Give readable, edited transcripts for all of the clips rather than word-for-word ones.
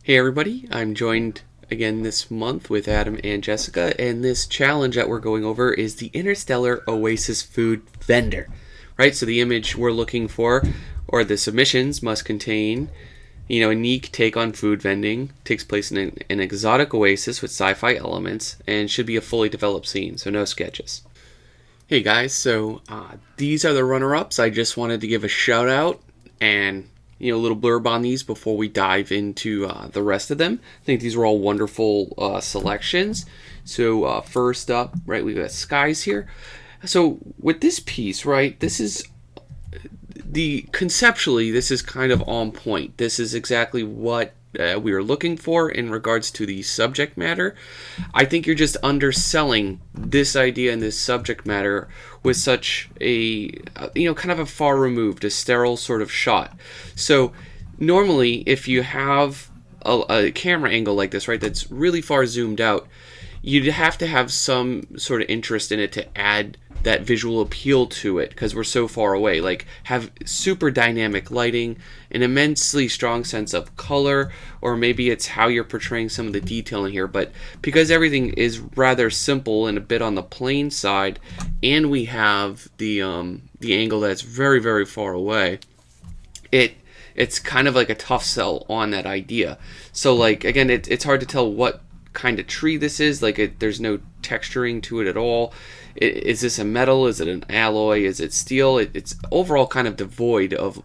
Hey everybody, I'm joined again this month with Adam and Jessica, and this challenge that we're going over is the Interstellar Oasis Food Vendor. Right, so the image we're looking for, or the submissions, must contain, a unique take on food vending, takes place in an exotic oasis with sci-fi elements, and should be a fully developed scene, so no sketches. Hey guys, so these are the runner-ups. I just wanted to give a shout out and a little blurb on these before we dive into the rest of them. I think these were all wonderful selections. So first up, right, we've got skies here. So with this piece, right, this is conceptually this is kind of on point. This is exactly what we were looking for in regards to the subject matter. I think you're just underselling this idea and this subject matter with such a kind of a far removed, a sterile sort of shot. So normally if you have a camera angle like this, right, that's really far zoomed out, you'd have to have some sort of interest in it to add that visual appeal to it, because we're so far away. Like, have super dynamic lighting, an immensely strong sense of color, or maybe it's how you're portraying some of the detail in here. But because everything is rather simple and a bit on the plain side, and we have the angle that's very, very far away, it's kind of like a tough sell on that idea. So like, again, it's hard to tell what kind of tree this is. Like, there's no texturing to it at all. Is this a metal? Is it an alloy? Is it steel? It's overall kind of devoid of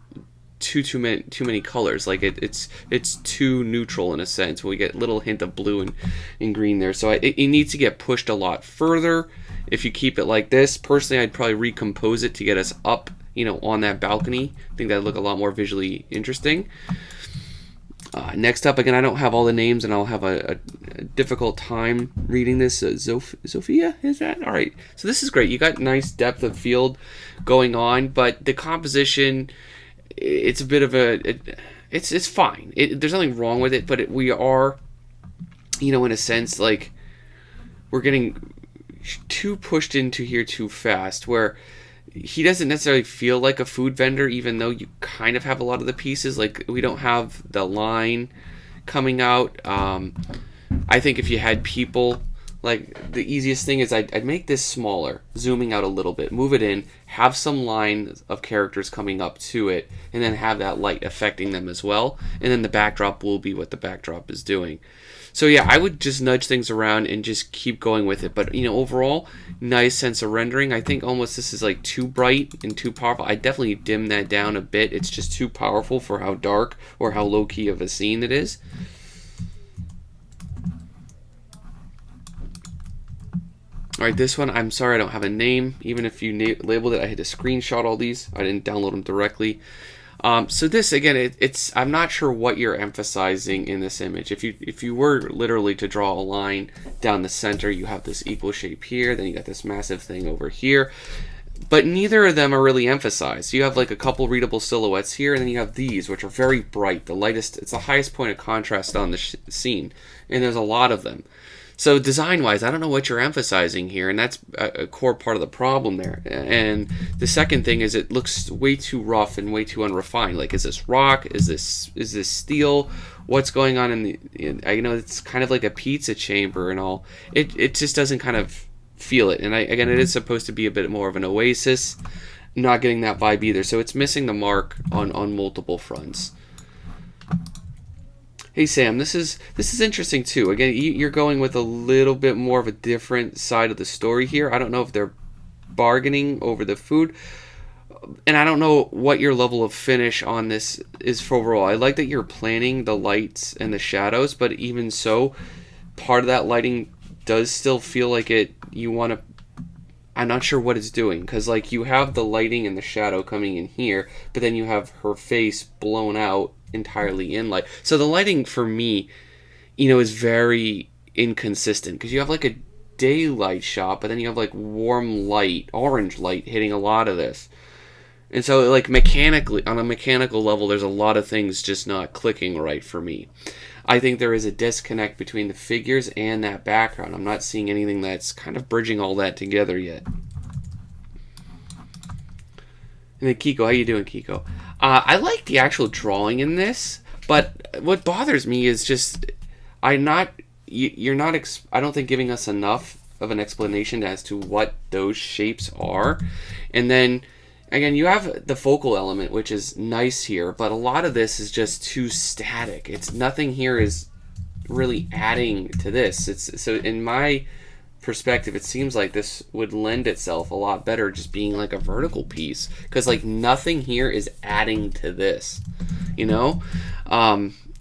too many colors. Like, it's too neutral in a sense. We get a little hint of blue and green there. So it needs to get pushed a lot further. If you keep it like this, personally, I'd probably recompose it to get us up, on that balcony. I think that'd look a lot more visually interesting. Next up, again, I don't have all the names, and I'll have a difficult time reading this. Sophia, is that? All right. So this is great. You got nice depth of field going on, but the composition, it's a bit of it's fine. There's nothing wrong with it, but we are, in a sense, like, we're getting too pushed into here too fast, where he doesn't necessarily feel like a food vendor, even though you kind of have a lot of the pieces. Like, we don't have the line coming out. I think if you had people, like, the easiest thing is I'd make this smaller, zooming out a little bit, move it in, have some line of characters coming up to it, and then have that light affecting them as well. And then the backdrop will be what the backdrop is doing. So yeah, I would just nudge things around and just keep going with it. But overall, nice sense of rendering. I think almost this is like too bright and too powerful. I definitely dim that down a bit. It's just too powerful for how dark or how low key of a scene it is. Alright, this one, I'm sorry I don't have a name. Even if you labeled it, I had to screenshot all these. I didn't download them directly. So this, again, I'm not sure what you're emphasizing in this image. If you were literally to draw a line down the center, you have this equal shape here, then you got this massive thing over here. But neither of them are really emphasized. You have like a couple readable silhouettes here, and then you have these, which are very bright. The lightest, it's the highest point of contrast on the scene, and there's a lot of them. So design-wise, I don't know what you're emphasizing here, and that's a core part of the problem there. And the second thing is it looks way too rough and way too unrefined. Like, is this rock? Is this steel? What's going on it's kind of like a pizza chamber and all. It just doesn't kind of feel it. And again, it is supposed to be a bit more of an oasis. Not getting that vibe either. So it's missing the mark on multiple fronts. Hey Sam, this is interesting too. Again, you're going with a little bit more of a different side of the story here. I don't know if they're bargaining over the food, and I don't know what your level of finish on this is for overall. I like that you're planning the lights and the shadows, but even so, part of that lighting does still feel like you want to. I'm not sure what it's doing, because like you have the lighting and the shadow coming in here, but then you have her face blown out entirely in light. So the lighting for me, is very inconsistent, because you have like a daylight shot, but then you have like warm light, orange light hitting a lot of this. And so like mechanically, on a mechanical level, there's a lot of things just not clicking right for me. I think there is a disconnect between the figures and that background. I'm not seeing anything that's kind of bridging all that together yet. And then Kiko, how you doing, Kiko? I like the actual drawing in this, But what bothers me is just you're not I don't think giving us enough of an explanation as to what those shapes are. And then again, you have the focal element, which is nice here, but a lot of this is just too static. It's nothing here is really adding to this. It's so in my perspective, it seems like this would lend itself a lot better just being like a vertical piece, because like nothing here is adding to this, you know.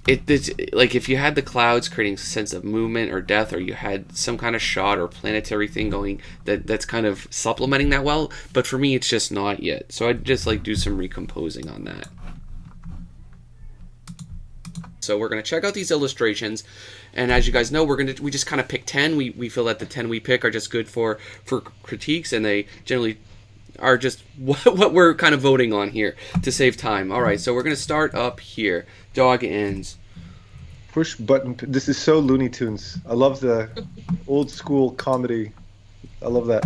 It's like if you had the clouds creating a sense of movement or depth, or you had some kind of shot or planetary thing going that's kind of supplementing that well, but for me it's just not yet. So I'd just like do some recomposing on that. So we're going to check out these illustrations, and as you guys know, we just kind of pick 10. We feel that the 10 we pick are just good for critiques, and they generally are just what we're kind of voting on here to save time. All right, so we're going to start up here. Dog ends. Push button. This is so Looney Tunes. I love the old school comedy. I love that.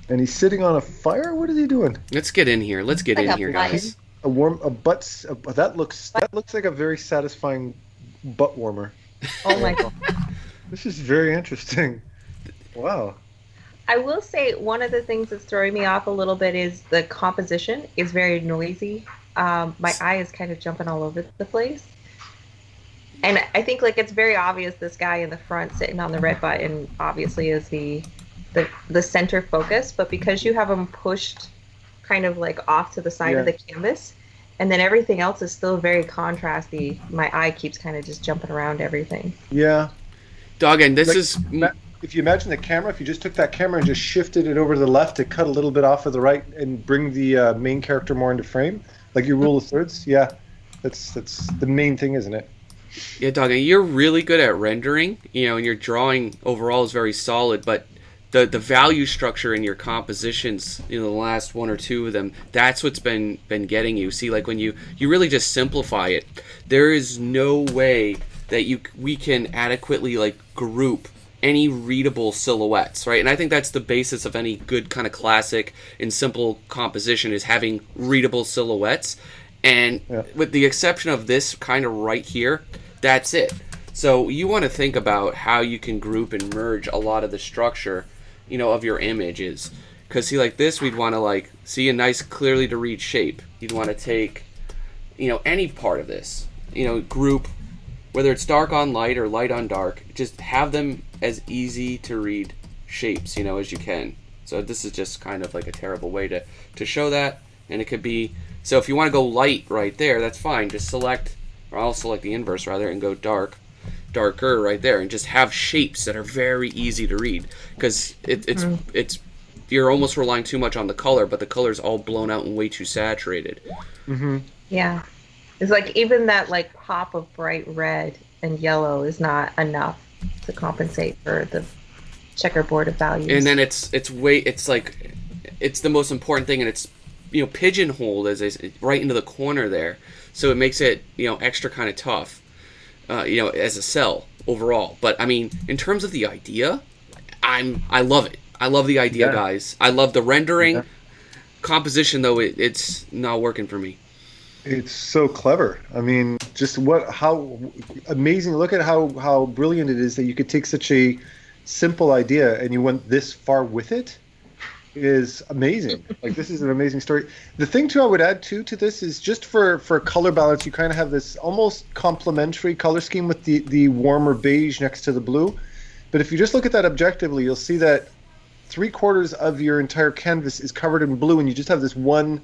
And he's sitting on a fire? What is he doing? Let's get in here. Let's get in here, guys. That looks like a very satisfying butt warmer. Oh my god. This is very interesting. Wow. I will say one of the things that's throwing me off a little bit is the composition is very noisy. My eye is kind of jumping all over the place. And I think like it's very obvious this guy in the front sitting on the red button obviously is the center focus, but because you have him pushed kind of like off to the side of the canvas, and then everything else is still very contrasty, my eye keeps kind of just jumping around everything. Yeah. Dog, and this like, is... If you imagine the camera, if you just took that camera and just shifted it over to the left to cut a little bit off of the right and bring the main character more into frame, like your rule of thirds, yeah, that's the main thing, isn't it? Yeah, Dog, and you're really good at rendering, you know, and your drawing overall is very solid, but the value structure in your compositions, you know, the last one or two of them, that's what's been getting you. See, like when you really just simplify it, there is no way that we can adequately like group any readable silhouettes, right? And I think that's the basis of any good kind of classic and simple composition, is having readable silhouettes. And with the exception of this kind of right here, that's it. So you want to think about how you can group and merge a lot of the structure, you know, of your images. Because see, like this, we'd want to like see a nice clearly to read shape. You'd want to take, you know, any part of this, you know, group, whether it's dark on light or light on dark, just have them as easy to read shapes, you know, as you can. So this is just kind of like a terrible way to show that. And it could be, so if you want to go light right there, that's fine. Just select, or I'll select the inverse rather, and go darker right there, and just have shapes that are very easy to read. Because it's you're almost relying too much on the color, but the color's all blown out and way too saturated. Mm-hmm. Yeah. It's like even that like pop of bright red and yellow is not enough to compensate for the checkerboard of values. And then it's like it's the most important thing, and it's, you know, pigeonholed as right into the corner there, so it makes it, you know, extra kind of tough, you know, as a cell overall. But I mean, in terms of the idea, I love it. I love the idea, guys. I love the rendering. Composition though, it's not working for me. It's so clever. I mean, just how amazing. Look at how brilliant it is that you could take such a simple idea and you went this far with it. Is amazing. Like, this is an amazing story. The thing too I would add to this is just for color balance, you kind of have this almost complementary color scheme with the warmer beige next to the blue. But if you just look at that objectively, you'll see that 3/4 of your entire canvas is covered in blue, and you just have this one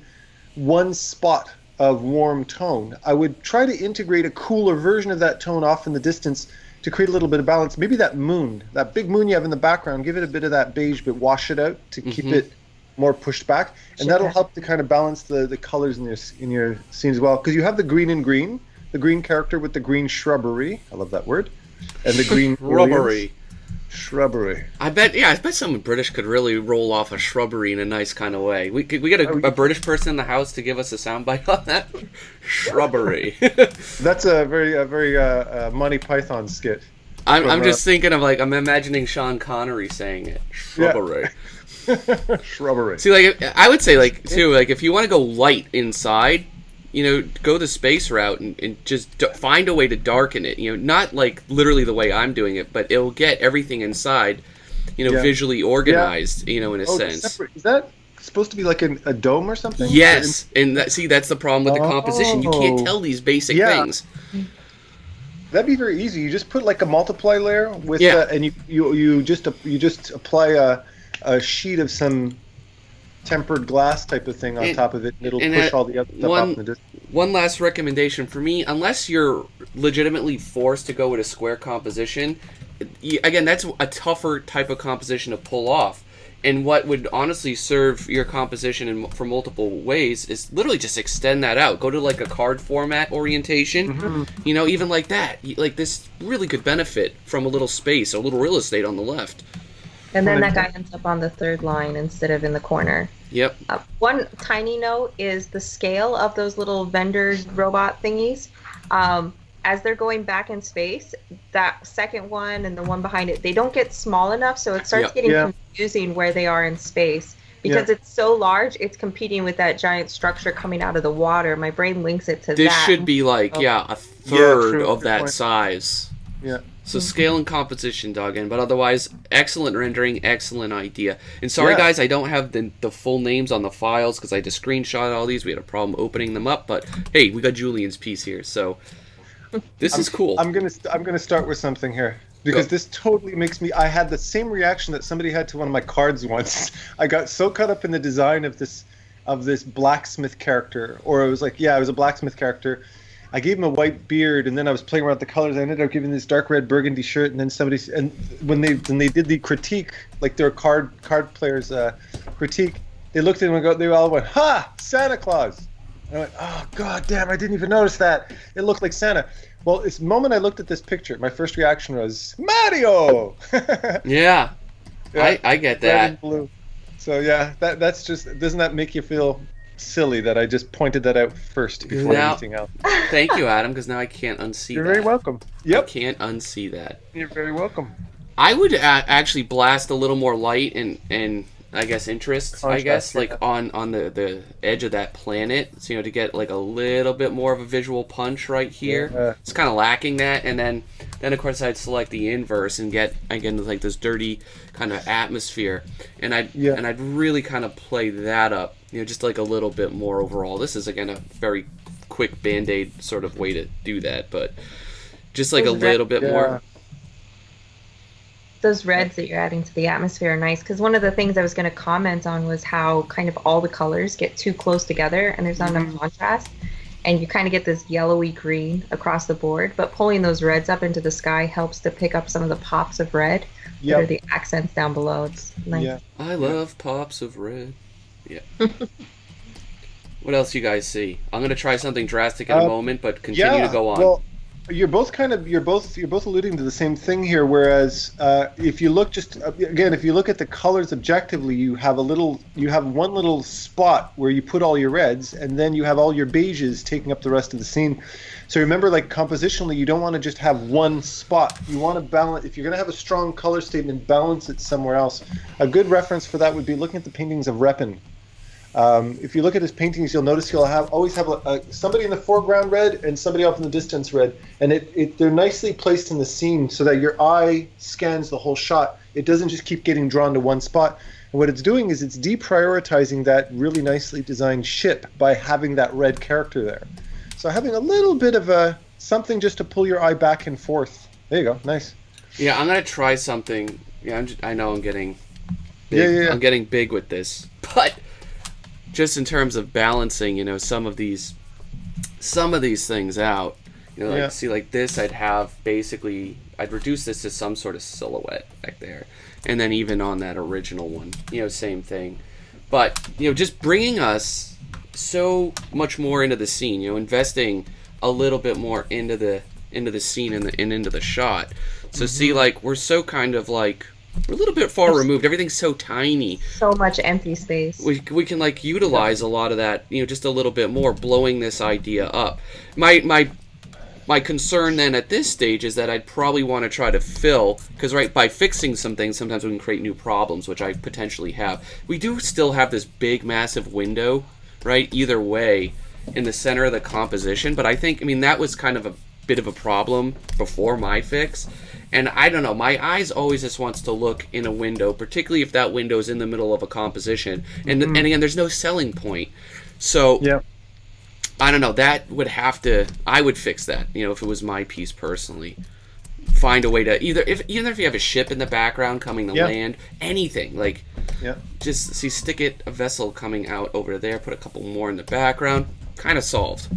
spot of warm tone. I would try to integrate a cooler version of that tone off in the distance to create a little bit of balance. Maybe that big moon you have in the background, give it a bit of that beige, but wash it out to keep it more pushed back, and that'll help to kind of balance the colors in your scene as well. Because you have the green and green, the green character with the green shrubbery. I love that word. And the green shrubbery. I bet someone British could really roll off a shrubbery in a nice kind of way. We get a British person in the house to give us a soundbite on that. Shrubbery. That's a very Monty Python skit. I'm just thinking of, like, I'm imagining Sean Connery saying it. Shrubbery. Shrubbery. See, like, I would say, like, too, like, if you want to go light inside, go the space route and just find a way to darken it. Not like literally the way I'm doing it, but it'll get everything inside, visually organized, in a sense. Separate. Is that supposed to be like a dome or something? Yes, and that's the problem with the composition. You can't tell these basic things. That'd be very easy. You just put like a multiply layer with, and you just apply a sheet of some tempered glass type of thing on top of it, and it'll push all the other stuff off in the distance. One last recommendation for me, unless you're legitimately forced to go with a square composition, again, that's a tougher type of composition to pull off. And what would honestly serve your composition for multiple ways is literally just extend that out. Go to like a card format orientation, even like that. Like this really could benefit from a little space, a little real estate on the left. And then that guy ends up on the third line instead of in the corner. Yep. One tiny note is the scale of those little vendors robot thingies. As they're going back in space, that second one and the one behind it, they don't get small enough, so it starts getting confusing where they are in space. Because it's so large, it's competing with that giant structure coming out of the water. My brain links it to that. This should be like, a third of that size. Yeah. So scale and composition, dug in, but otherwise, excellent rendering, excellent idea. And sorry, guys, I don't have the full names on the files because I had to screenshot all these. We had a problem opening them up, but hey, we got Julian's piece here, so this is cool. I'm gonna start with something here because this totally makes me. I had the same reaction that somebody had to one of my cards once. I got so caught up in the design of this blacksmith character, or it was like, it was a blacksmith character. I gave him a white beard, and then I was playing around with the colors. I ended up giving this dark red burgundy shirt, and then when they did the critique, like their card players critique, they looked at him and they all went, "Ha, Santa Claus!" And I went, "Oh God damn! I didn't even notice that. It looked like Santa." Well, the moment I looked at this picture, my first reaction was Mario. Yeah, I get that. Red and blue. So that's just. Doesn't that make you feel silly that I just pointed that out first before anything else? Thank you, Adam, because now I can't unsee You're that. very welcome. Yep. I can't unsee that. You're very welcome. I would actually blast a little more light and I guess interest, like on the edge of that planet, so to get like a little bit more of a visual punch right here. It's kind of lacking that, and then of course I'd select the inverse and get again like this dirty kind of atmosphere, and I'd really kind of play that up, just like a little bit more overall. This is again a very quick Band-Aid sort of way to do that, but just like a little bit more. Those reds that you're adding to the atmosphere are nice, because one of the things I was going to comment on was how kind of all the colors get too close together and there's not enough contrast, and you kind of get this yellowy green across the board, but pulling those reds up into the sky helps to pick up some of the pops of red that are the accents down below. It's nice. Yeah. I love pops of red. Yeah. What else you guys see? I'm going to try something drastic in a moment, but continue to go on. Well, you're both alluding to the same thing here. Whereas if you look at the colors objectively, you have one little spot where you put all your reds, and then you have all your beiges taking up the rest of the scene. So remember, like compositionally, you don't want to just have one spot. You want to balance. If you're going to have a strong color statement, balance it somewhere else. A good reference for that would be looking at the paintings of Repin. If you look at his paintings, you'll notice he'll always have somebody in the foreground red and somebody off in the distance red, and they're nicely placed in the scene so that your eye scans the whole shot. It doesn't just keep getting drawn to one spot. And what it's doing is it's deprioritizing that really nicely designed ship by having that red character there. So having a little bit of something just to pull your eye back and forth. There you go, nice. Yeah, I'm gonna try something. Yeah, I know I'm getting big. I'm getting big with this, but just in terms of balancing, some of these things out, see like this, I'd reduce this to some sort of silhouette back there, and then even on that original one, same thing, but just bringing us so much more into the scene, investing a little bit more into the scene and into the shot. So see, like we're so kind of like. We're a little bit far removed. Everything's so tiny. So much empty space. We can like utilize a lot of that, just a little bit more, blowing this idea up. My concern then at this stage is that I'd probably want to try to fill, because by fixing some things, sometimes we can create new problems, which I potentially have. We do still have this big, massive window, right? Either way. in the center of the composition. But I mean, that was kind of a bit of a problem before my fix. And I don't know, my eyes always just wants to look in a window, particularly if that window is in the middle of a composition. And again, there's no selling point. So Yeah. I don't know, I would fix that, if it was my piece personally. Find a way to either if you have a ship in the background coming to land, anything, like just stick a vessel coming out over there, put a couple more in the background, kind of solved.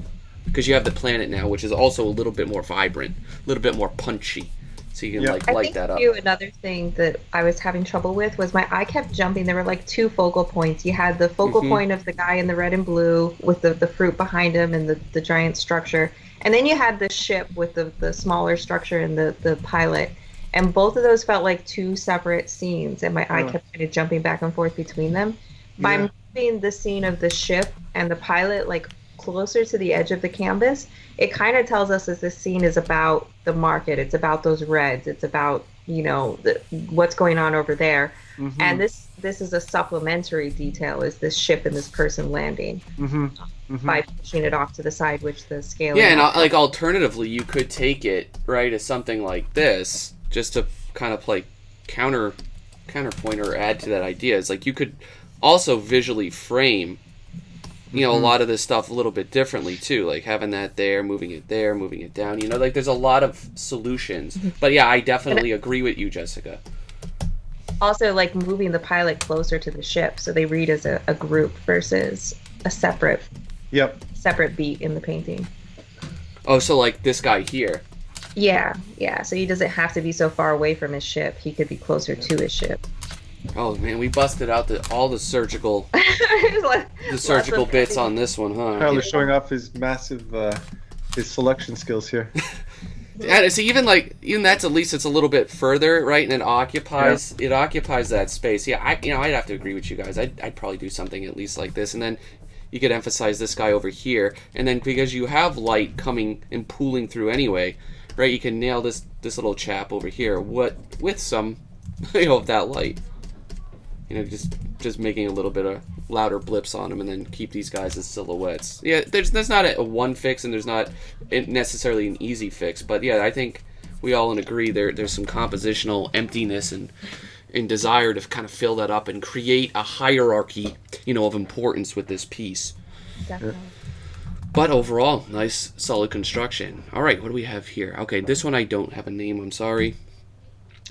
Because you have the planet now, which is also a little bit more vibrant, a little bit more punchy. So you can light that up. Another thing that I was having trouble with was my eye kept jumping. There were like two focal points. You had the focal point of the guy in the red and blue with the fruit behind him and the giant structure. And then you had the ship with the smaller structure and the pilot. And both of those felt like two separate scenes. And my eye kept kind of jumping back and forth between them. By moving the scene of the ship and the pilot like closer to the edge of the canvas, it kind of tells us that this scene is about the market. It's about those reds. It's about, what's going on over there. And this is a supplementary detail, is this ship and this person landing by pushing it off to the side, which the scale. Yeah, and like alternatively, you could take it right as something like this, just to kind of play counterpoint or add to that idea. It's like you could also visually frame a lot of this stuff a little bit differently too, like having that there, moving it down, like there's a lot of solutions. But yeah, I definitely agree with you, Jessica. Also, like moving the pilot closer to the ship so they read as a group versus a separate beat in the painting. Oh, so like this guy here. Yeah, so he doesn't have to be so far away from his ship. He could be closer to his ship. Oh man, we busted out all the surgical bits on this one, huh? Tyler's showing off his massive his selection skills here. Yeah, so even that's, at least it's a little bit further, right? And it occupies that space. Yeah, I'd have to agree with you guys. I'd probably do something at least like this, and then you could emphasize this guy over here, and then because you have light coming and pooling through anyway, right? You can nail this little chap over here with some of that light. Just making a little bit of louder blips on them, and then keep these guys as silhouettes. Yeah, there's not a one fix, and there's not necessarily an easy fix. But yeah, I think we all agree there's some compositional emptiness and desire to kind of fill that up and create a hierarchy, of importance with this piece. Definitely. But overall, nice, solid construction. All right, what do we have here? Okay, this one I don't have a name. I'm sorry.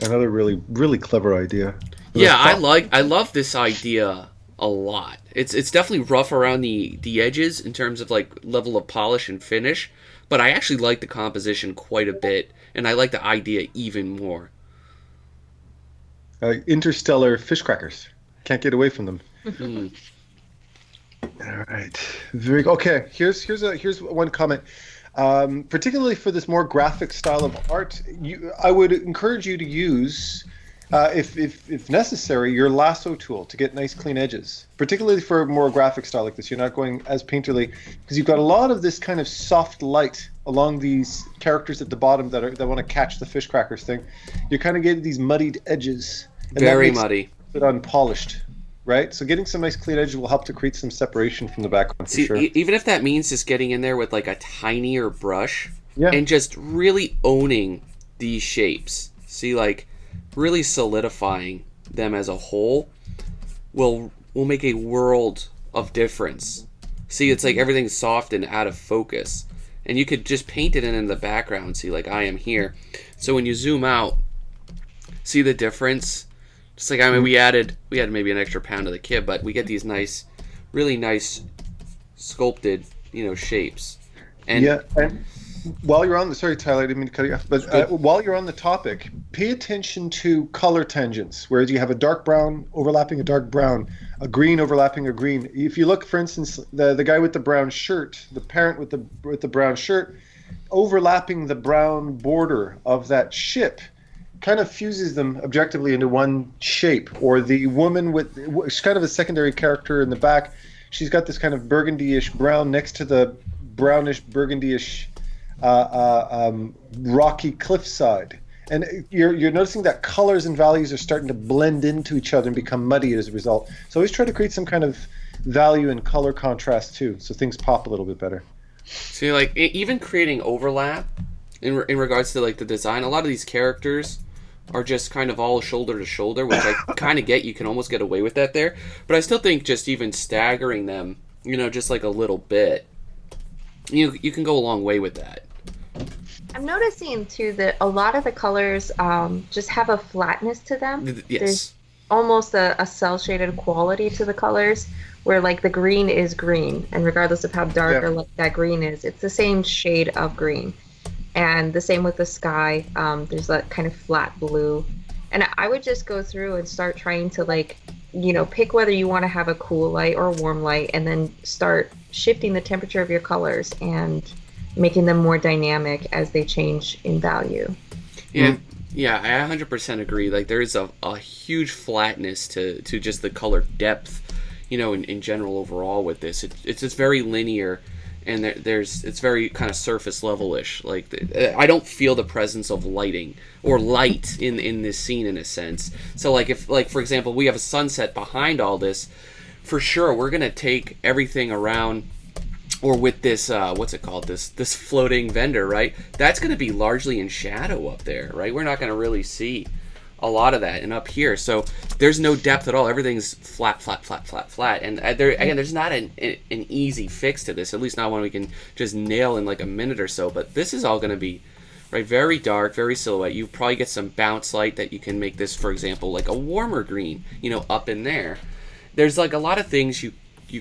Another really, really clever idea. Yeah, I love this idea a lot. It's definitely rough around the edges in terms of like level of polish and finish, but I actually like the composition quite a bit, and I like the idea even more. Interstellar fish crackers. Can't get away from them. All right. Okay. Here's one comment. Particularly for this more graphic style of art, I would encourage you to use, if necessary, your lasso tool to get nice clean edges. Particularly for a more graphic style like this, you're not going as painterly, because you've got a lot of this kind of soft light along these characters at the bottom that want to catch the fish crackers thing. You're kind of getting these muddied edges. And very muddy. But unpolished. Right? So getting some nice clean edges will help to create some separation from the background, for sure. Even if that means just getting in there with like a tinier brush and just really owning these shapes. See, like really solidifying them as a whole will make a world of difference. See, it's like everything's soft and out of focus. And you could just paint it in the background, see, like I am here. So when you zoom out, see the difference? Just like, I mean, we added maybe an extra pound of the kib, but we get these nice, really nice sculpted, shapes. And while you're on the, sorry, Tyler, I didn't mean to cut you off, but while you're on the topic, pay attention to color tangents, whereas you have a dark brown overlapping a dark brown, a green overlapping a green. If you look, for instance, the guy with the brown shirt, the parent with the brown shirt, overlapping the brown border of that ship, kind of fuses them objectively into one shape. Or the woman she's kind of a secondary character in the back. She's got this kind of burgundy-ish brown next to the brownish burgundy-ish rocky cliffside. And you're noticing that colors and values are starting to blend into each other and become muddy as a result. So always try to create some kind of value in color contrast too, so things pop a little bit better. See, like even creating overlap in regards to like the design. A lot of these characters are just kind of all shoulder to shoulder, which I kind of get. You can almost get away with that there, but I still think just even staggering them, just like a little bit, you can go a long way with that. I'm noticing too that a lot of the colors just have a flatness to them. Yes. There's almost a cell shaded quality to the colors where like the green is green, and regardless of how dark or light that green is, it's the same shade of green. And the same with the sky. There's that kind of flat blue. And I would just go through and start trying to like, pick whether you want to have a cool light or a warm light, and then start shifting the temperature of your colors and making them more dynamic as they change in value. Yeah, yeah, I 100% agree. Like there is a huge flatness to just the color depth, in general overall with this. It's just very linear, and it's very kind of surface level-ish. Like I don't feel the presence of lighting or light in this scene in a sense. So like if for example we have a sunset behind all this, for sure we're gonna take everything around, or with this what's it called, this floating vendor, right? That's gonna be largely in shadow up there, right? We're not gonna really see a lot of that. And up here, so there's no depth at all. Everything's flat, and there's not an easy fix to this, at least not one we can just nail in like a minute or so. But this is all going to be very dark, very silhouette. You probably get some bounce light that you can make this, for example, like a warmer green, up in there. There's like a lot of things you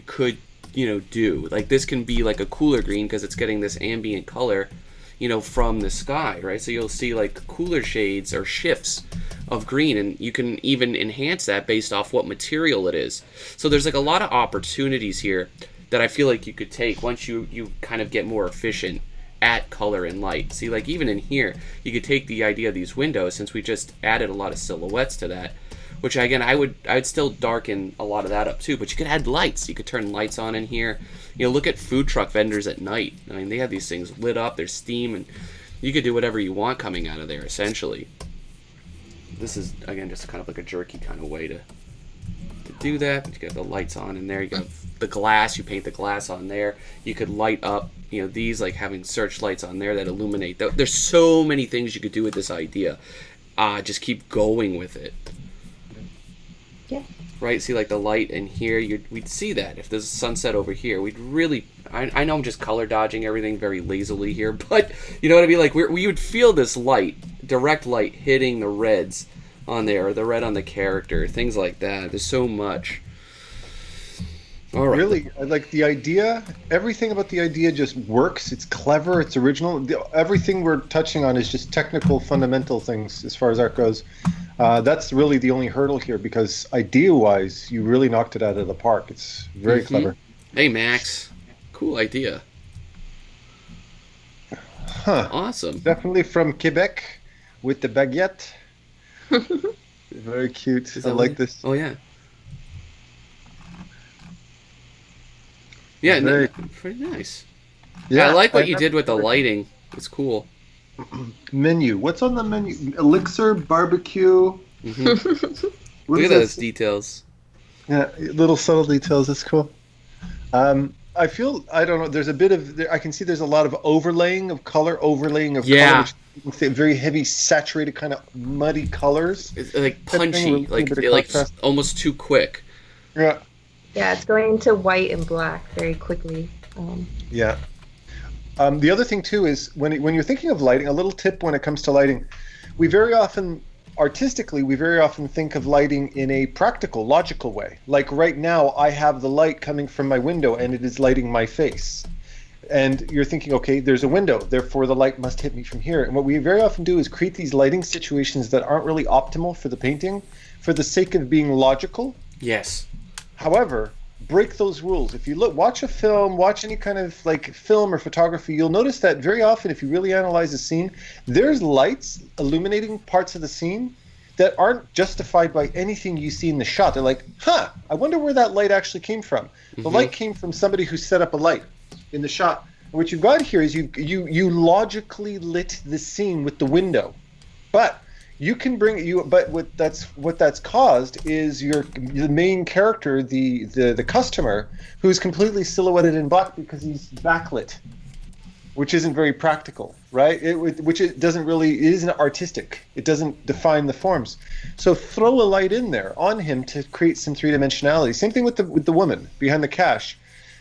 could do. Like this can be like a cooler green because it's getting this ambient color from the sky, right? So you'll see like cooler shades or shifts of green, and you can even enhance that based off what material it is. So there's like a lot of opportunities here that I feel like you could take once you kind of get more efficient at color and light. See, like even in here, you could take the idea of these windows, since we just added a lot of silhouettes to that, which again I'd still darken a lot of that up too, but you could add lights. You could turn lights on in here. Look at food truck vendors at night. I mean, they have these things lit up, there's steam, and you could do whatever you want coming out of there essentially. This is again just kind of like a jerky kind of way to do that. You got the lights on in there, you got the glass, you paint the glass on there. You could light up these, like having searchlights on there that illuminate. There's so many things you could do with this idea. Just keep going with it. Yeah. Right, see like the light in here, we'd see that. If there's a sunset over here, we'd really, I know I'm just color dodging everything very lazily here, but you know what I mean? Like we would feel this light, direct light hitting the reds on there, or the red on the character, things like that. There's so much. All right. Really, like the idea, everything about the idea just works. It's clever, it's original. Everything we're touching on is just technical, fundamental things as far as art goes. That's really the only hurdle here, because idea-wise, you really knocked it out of the park. It's very clever. Hey, Max. Cool idea. Huh. Awesome. Definitely from Quebec with the baguette. Very cute. I like this. Oh, yeah. Yeah, pretty nice. Yeah, I like what you did with the lighting. It's cool. Menu. What's on the menu? Elixir, barbecue. Look at those details. Yeah, little subtle details. That's cool. I feel, I don't know, there's a bit of, I can see there's a lot of overlaying of color, color, which very heavy, saturated, kind of muddy colors. It's like punchy, like almost too quick. Yeah. Yeah, it's going into white and black very quickly. Yeah. The other thing too is when you're thinking of lighting, a little tip when it comes to lighting, we very often think of lighting in a practical, logical way. Like right now, I have the light coming from my window and it is lighting my face. And you're thinking, okay, there's a window, therefore the light must hit me from here. And what we very often do is create these lighting situations that aren't really optimal for the painting for the sake of being logical. Yes. However, break those rules. If you watch a film, watch any kind of like film or photography, you'll notice that very often, if you really analyze a scene, there's lights illuminating parts of the scene that aren't justified by anything you see in the shot. They're like, I wonder where that light actually came from. The light came from somebody who set up a light in the shot. And what you've got here is you logically lit the scene with the window, but You can bring you, but what that's caused is the main character, the customer, who's completely silhouetted in black because he's backlit, which isn't very practical, right? Which it doesn't really, it isn't artistic. It doesn't define the forms. So throw a light in there on him to create some three dimensionality. Same thing with the woman behind the cash,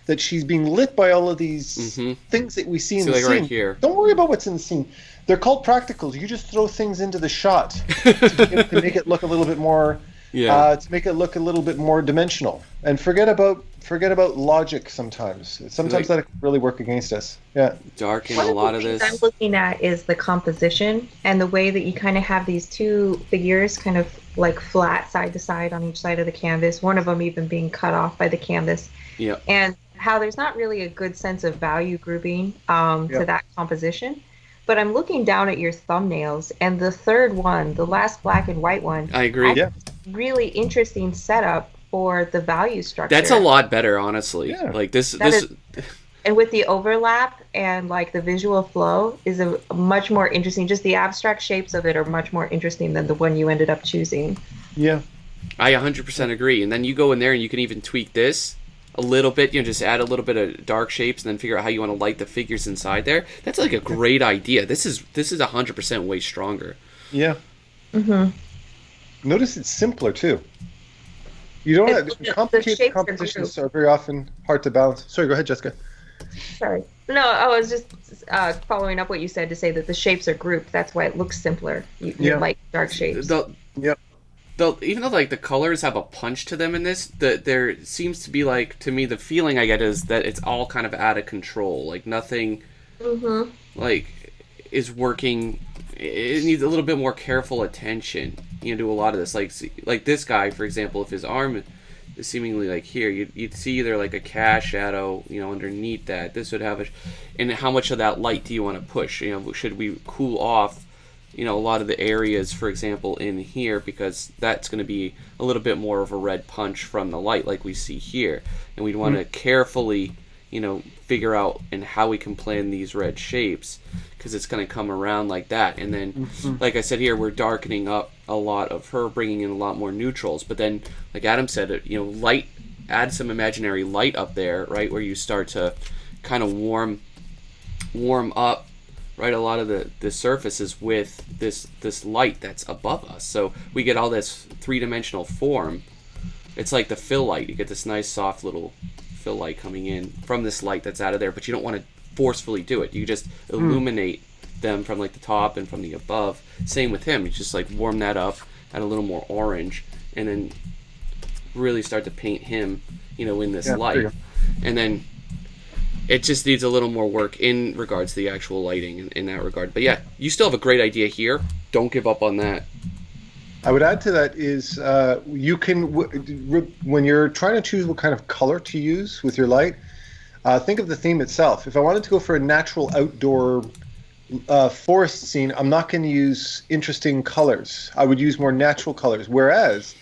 that she's being lit by all of these things that we see in the like scene. right here. Don't worry about what's in the scene. They're called practicals. You just throw things into the shot to make it look a little bit more, to make it look a little bit more dimensional. And forget about logic sometimes. Sometimes that can really work against us. Yeah. Darken a lot of this. What I'm looking at is the composition and the way that you kind of have these two figures kind of like flat side to side on each side of the canvas. One of them even being cut off by the canvas. Yeah. And how there's not really a good sense of value grouping to that composition. But I'm looking down at your thumbnails, and the third one, the last black and white one, I agree. Yeah. Really interesting setup for the value structure. That's a lot better, honestly. Yeah. Like this. And with the overlap and like the visual flow is a much more interesting. Just the abstract shapes of it are much more interesting than the one you ended up choosing. Yeah. I 100% agree. And then you go in there and you can even tweak this a little bit, just add a little bit of dark shapes and then figure out how you want to light the figures inside there. That's like a great idea. This is 100% way stronger. Yeah. Notice it's simpler too. You don't have complicated compositions are very often hard to balance. Sorry, go ahead, Jessica. Sorry. No, I was just following up what you said to say that the shapes are grouped. That's why it looks simpler. You like dark shapes. Even though like the colors have a punch to them in this, there seems to be like, to me, the feeling I get is that it's all kind of out of control. Like nothing like is working. It needs a little bit more careful attention, to a lot of this. Like this guy, for example, if his arm is seemingly like here, you'd see either like a cast shadow, underneath that. This would have and how much of that light do you want to push? Should we cool off a lot of the areas, for example, in here, because that's going to be a little bit more of a red punch from the light like we see here. And we'd want to carefully, figure out and how we can plan these red shapes, because it's going to come around like that. And then, like I said here, we're darkening up a lot of her, bringing in a lot more neutrals. But then, like Adam said, light, add some imaginary light up there, right, where you start to kind of warm up, right, a lot of the surfaces with this light that's above us. So we get all this three-dimensional form. It's like the fill light. You get this nice soft little fill light coming in from this light that's out of there, but you don't want to forcefully do it. You just illuminate them from like the top and from the above. Same with him. You just like warm that up, add a little more orange, and then really start to paint him, in this light. And then it just needs a little more work in regards to the actual lighting in that regard. But yeah, you still have a great idea here. Don't give up on that. I would add to that is you can, when you're trying to choose what kind of color to use with your light, think of the theme itself. If I wanted to go for a natural outdoor forest scene, I'm not going to use interesting colors. I would use more natural colors. Whereas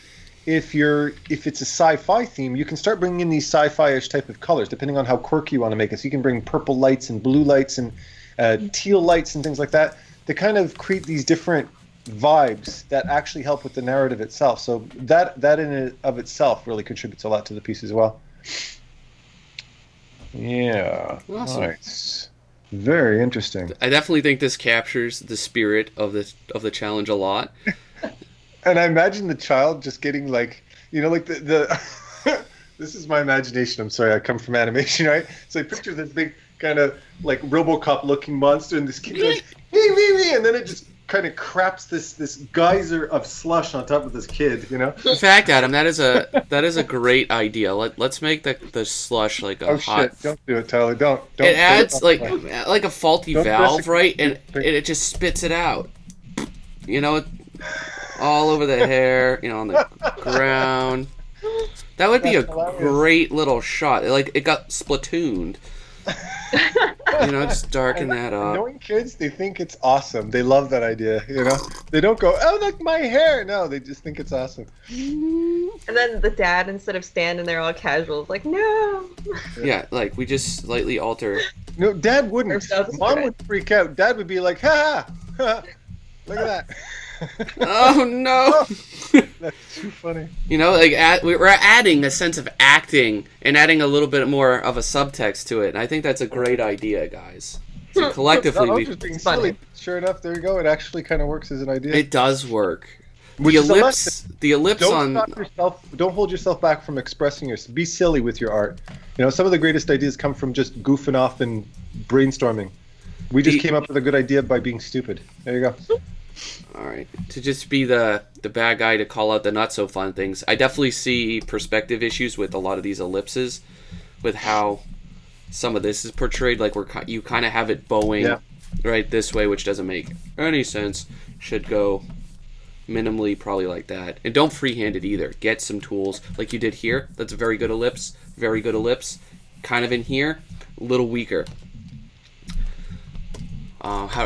if it's a sci-fi theme, you can start bringing in these sci-fi-ish type of colors, depending on how quirky you want to make it. So you can bring purple lights and blue lights and teal lights and things like that. They kind of create these different vibes that actually help with the narrative itself. So that in and of itself really contributes a lot to the piece as well. Yeah. Awesome. Nice. Very interesting. I definitely think this captures the spirit of the challenge a lot. And I imagine the child just getting like, like the this is my imagination. I'm sorry, I come from animation, right? So I picture this big kind of like RoboCop looking monster, and this kid goes, wee, and then it just kind of craps this geyser of slush on top of this kid, In fact, Adam, that is a great idea. Let's make the slush like a hot. Shit! Don't do it, Tyler. Don't. It adds like a faulty valve, right? And it just spits it out. All over the hair, on the ground. That would be a great little shot. Like it got splatooned. Just darken that up. Knowing kids, they think it's awesome. They love that idea. They don't go, "Oh, look, my hair." No, they just think it's awesome. And then the dad, instead of standing there all casual, is like, "No." Yeah, like we just slightly alter. No, Dad wouldn't. Mom would freak out. Dad would be like, "Ha ha." Look at that. Oh no! That's too funny. You know, like we're adding a sense of acting and adding a little bit more of a subtext to it. And I think that's a great idea, guys. So collectively, No, I'm just being silly. Sure enough, there you go. It actually kind of works as an idea. it does work. Which is a lesson. The ellipse Don't on stop yourself. Don't hold yourself back from expressing yourself. Be silly with your art. You know, some of the greatest ideas come from just goofing off and brainstorming. We just came up with a good idea by being stupid. There you go. All right, to just be the bad guy to call out the not so fun things. I definitely see perspective issues with a lot of these ellipses, with how some of this is portrayed. Like you kind of have it bowing right this way, which doesn't make any sense. Should go minimally, probably like that. And don't freehand it either. Get some tools like you did here. That's a very good ellipse. Very good ellipse. Kind of in here, a little weaker.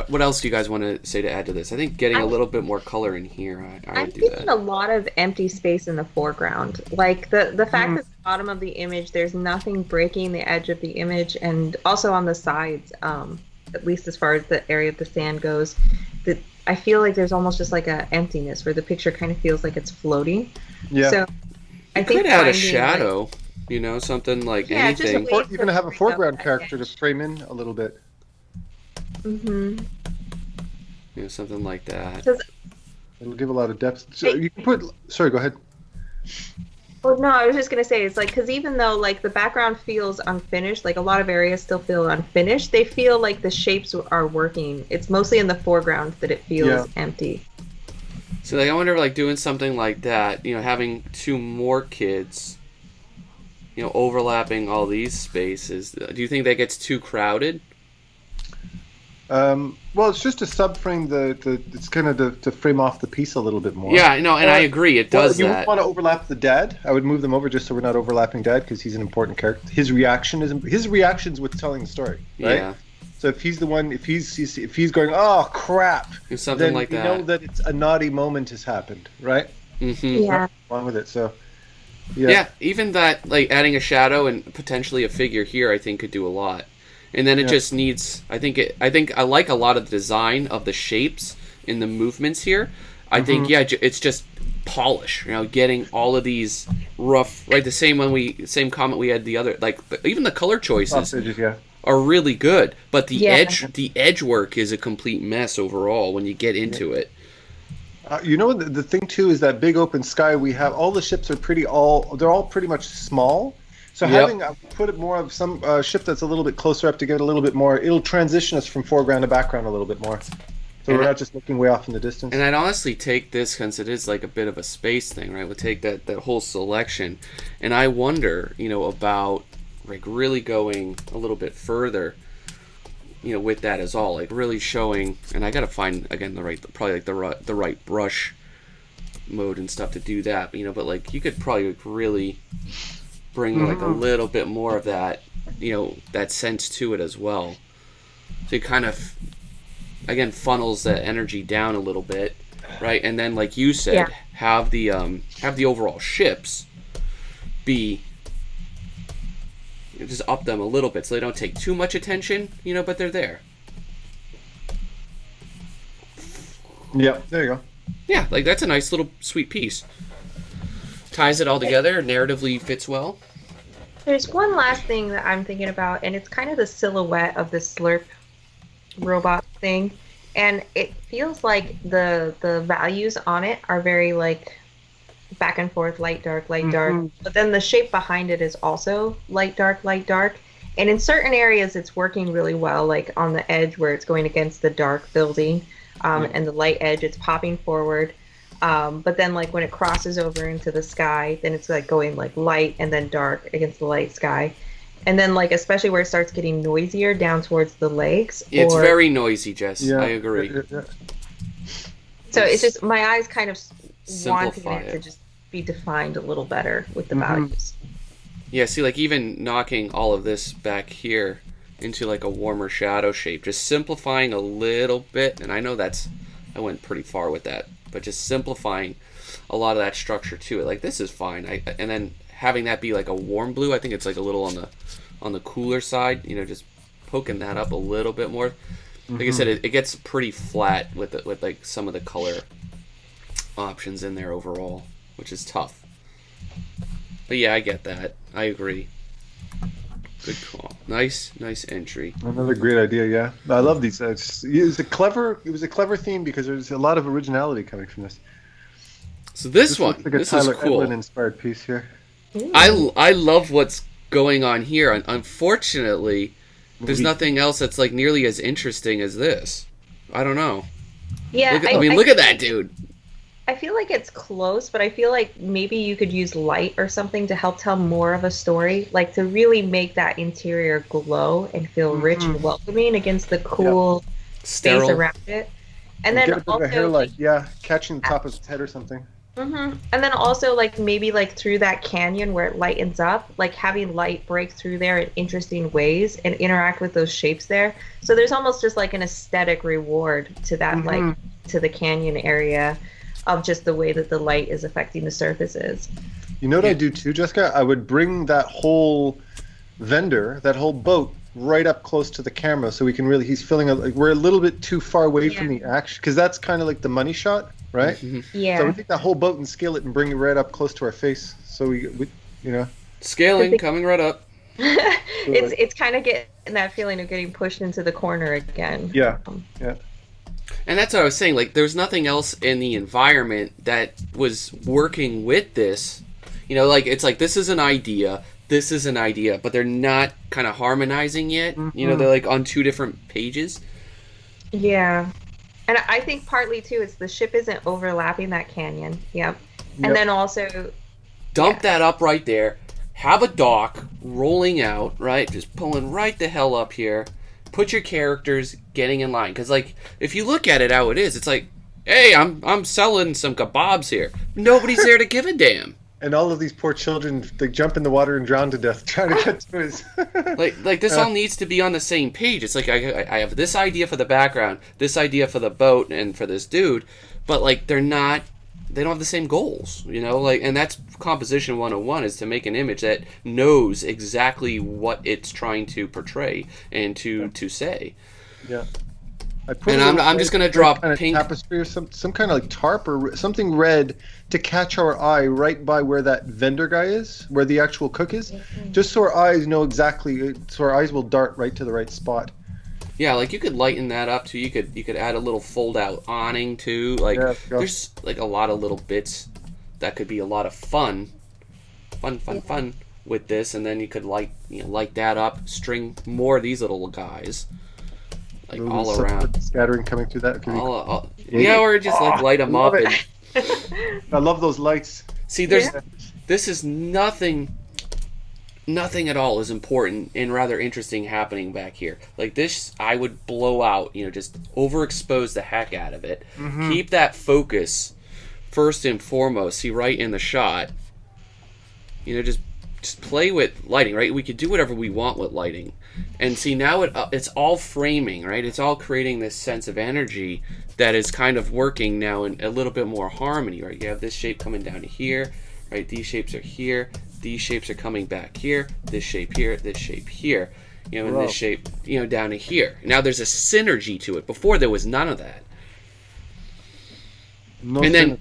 What else do you guys want to say to add to this? I think getting a little bit more color in here, I I'm would do that. feeling a lot of empty space in the foreground. Like the fact that at the bottom of the image, there's nothing breaking the edge of the image, and also on the sides, at least as far as the area of the sand goes, that I feel like there's almost just like a emptiness where the picture kind of feels like it's floating. Yeah. So I You think could add a finding, shadow, like, you know, something like Yeah, just a anything. way- Or even have a foreground character to frame in a little bit. mhm. You know, something like that. It'll give a lot of depth. So you can put. Sorry, go ahead. Well, no, I was just gonna say it's like because even though like the background feels unfinished, like a lot of areas still feel unfinished. They feel like the shapes are working. It's mostly in the foreground that it feels empty. So like, I wonder, like doing something like that. You know, having two more kids. You know, overlapping all these spaces. Do you think that gets too crowded? Well, it's just to subframe it's kind of to frame off the piece a little bit more. Yeah, no, and I agree. It does you that. want to overlap the dad. I would move them over just so we're not overlapping dad because he's an important character. His reaction's what's telling the story, right? Yeah. So if he's the one, if he's going, oh crap, Do something then like you that. know that it's a naughty moment has happened, right? Mm-hmm. Yeah. Along with it, so Yeah, even that, like adding a shadow and potentially a figure here, I think could do a lot. And then it just needs. I think I like a lot of the design of the shapes in the movements here. I think it's just polish. You know, getting all of these rough. Right, the same comment we had the other. Like even the color choices are really good, but the edge work is a complete mess overall when you get into it. You know, the thing too is that big open sky we have. All the ships are they're all pretty much small. So having put it more of some ship that's a little bit closer up to get a little bit more, it'll transition us from foreground to background a little bit more. So we're not just looking way off in the distance. And I'd honestly take this, since it is like a bit of a space thing, right? We'll take that whole selection, and I wonder, you know, about like really going a little bit further, you know, with that as all, like really showing. And I gotta find again the right brush mode and stuff to do that. You know, but like you could probably like, really bring like a little bit more of that, you know, that sense to it as well. So it kind of, again, funnels that energy down a little bit, right? And then, like you said, have the overall ships be, you know, just up them a little bit so they don't take too much attention, you know, but they're there. Yeah, there you go. Yeah, like that's a nice little sweet piece. Ties it all together, narratively fits well. There's one last thing that I'm thinking about, and it's kind of the silhouette of the Slurp robot thing. And it feels like the values on it are very like back and forth, light, dark, light, dark. But then the shape behind it is also light, dark, light, dark. And in certain areas, it's working really well, like on the edge where it's going against the dark building, and the light edge, it's popping forward. But then like when it crosses over into the sky, then it's like going like light and then dark against the light sky. And then like especially where it starts getting noisier down towards the legs. It's very noisy, Jess. Yeah, I agree. So it's just my eyes kind of wanting Simplify it to it. just be defined a little better with the values. Yeah, see, like even knocking all of this back here into like a warmer shadow shape, just simplifying a little bit. And I know I went pretty far with that, but just simplifying a lot of that structure to it. Like this is fine. And then having that be like a warm blue, I think it's like a little on the cooler side. You know, just poking that up a little bit more. Like I said, it gets pretty flat with like some of the color options in there overall, which is tough. But yeah, I get that. I agree. Good call. Nice entry. Another great idea. Yeah, I love these. It was a clever theme because there's a lot of originality coming from this. So this one, looks like a this Tyler is cool. Edlin inspired piece here. I love what's going on here. Unfortunately, there's nothing else that's like nearly as interesting as this. I don't know. Yeah, look at that dude. I feel like it's close, but I feel like maybe you could use light or something to help tell more of a story, like to really make that interior glow and feel rich and welcoming against the cool space around it. And then get a bit also of a hair light, catching the top of his head or something. And then also like maybe like through that canyon where it lightens up, like having light break through there in interesting ways and interact with those shapes there. So there's almost just like an aesthetic reward to that, like to the canyon area of just the way that the light is affecting the surfaces. You know what I do too, Jessica? I would bring that whole vendor, that whole boat, right up close to the camera so we can really, he's feeling we're a little bit too far away from the action, because that's kind of like the money shot, right? Yeah. So we take that whole boat and scale it and bring it right up close to our face, so we you know. Scaling, coming right up. It's kind of getting that feeling of getting pushed into the corner again. Yeah. And that's what I was saying. Like, there's nothing else in the environment that was working with this. You know, like, it's like, this is an idea, but they're not kind of harmonizing yet. You know, they're like on two different pages. Yeah. And I think partly, too, it's the ship isn't overlapping that canyon. Yep. And then also... Dump that up right there. Have a dock rolling out, right? Just pulling right the hell up here. Put your characters getting in line, because like if you look at it how it is, it's like, hey, I'm selling some kebabs here. Nobody's there to give a damn. And all of these poor children, they jump in the water and drown to death trying to get to his. like this all needs to be on the same page. It's like I have this idea for the background, this idea for the boat, and for this dude, but like they don't have the same goals, you know, like, and that's composition 101, is to make an image that knows exactly what it's trying to portray and to say. Yeah. I'm just gonna drop kind of pink tapestry or some kind of like tarp or something red to catch our eye right by where that vendor guy is, where the actual cook is, just so our eyes know exactly, so our eyes will dart right to the right spot. Yeah, like you could lighten that up too. You could add a little fold out awning too. Like there's like a lot of little bits that could be a lot of fun with this, and then you could light that up, string more of these little guys like all around, scattering coming through that. Or just like light them up. I love those lights. See, this is nothing at all is important and rather interesting happening back here. Like this, I would blow out, just overexpose the heck out of it. Keep that focus first and foremost. See, right in the shot, just play with lighting, right? We could do whatever we want with lighting. And see, now it's all framing, right? It's all creating this sense of energy that is kind of working now in a little bit more harmony, right? You have this shape coming down to here, right? These shapes are here. These shapes are coming back here, this shape here, this shape here, and this shape, down to here. Now there's a synergy to it. Before there was none of that. Then,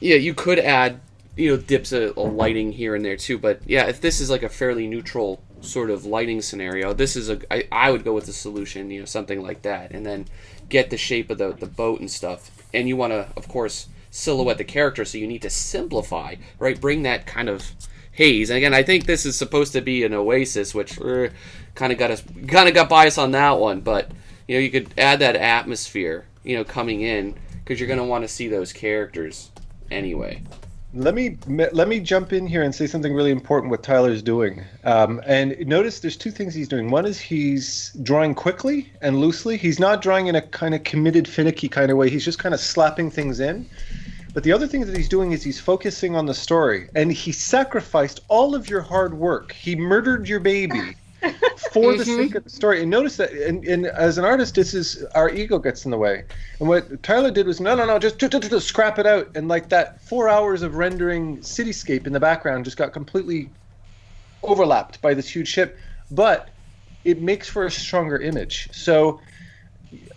you could add, dips of lighting here and there too. But yeah, if this is like a fairly neutral sort of lighting scenario, this is I would go with the solution, something like that, and then get the shape of the boat and stuff. And you want to, of course, silhouette the character, so you need to simplify, right? Bring that kind of haze. And again, I think this is supposed to be an oasis, which kind of got bias on that one. But you could add that atmosphere, coming in, because you're going to want to see those characters anyway. Let me jump in here and say something really important what Tyler's doing. And notice there's two things he's doing. One is he's drawing quickly and loosely. He's not drawing in a kind of committed, finicky kind of way. He's just kind of slapping things in. But the other thing that he's doing is he's focusing on the story. And he sacrificed all of your hard work. He murdered your baby for the sake of the story. And notice that, and as an artist, this is our ego gets in the way. And what Tyler did was, no, just scrap it out. And like that 4 hours of rendering cityscape in the background just got completely overlapped by this huge ship. But it makes for a stronger image. So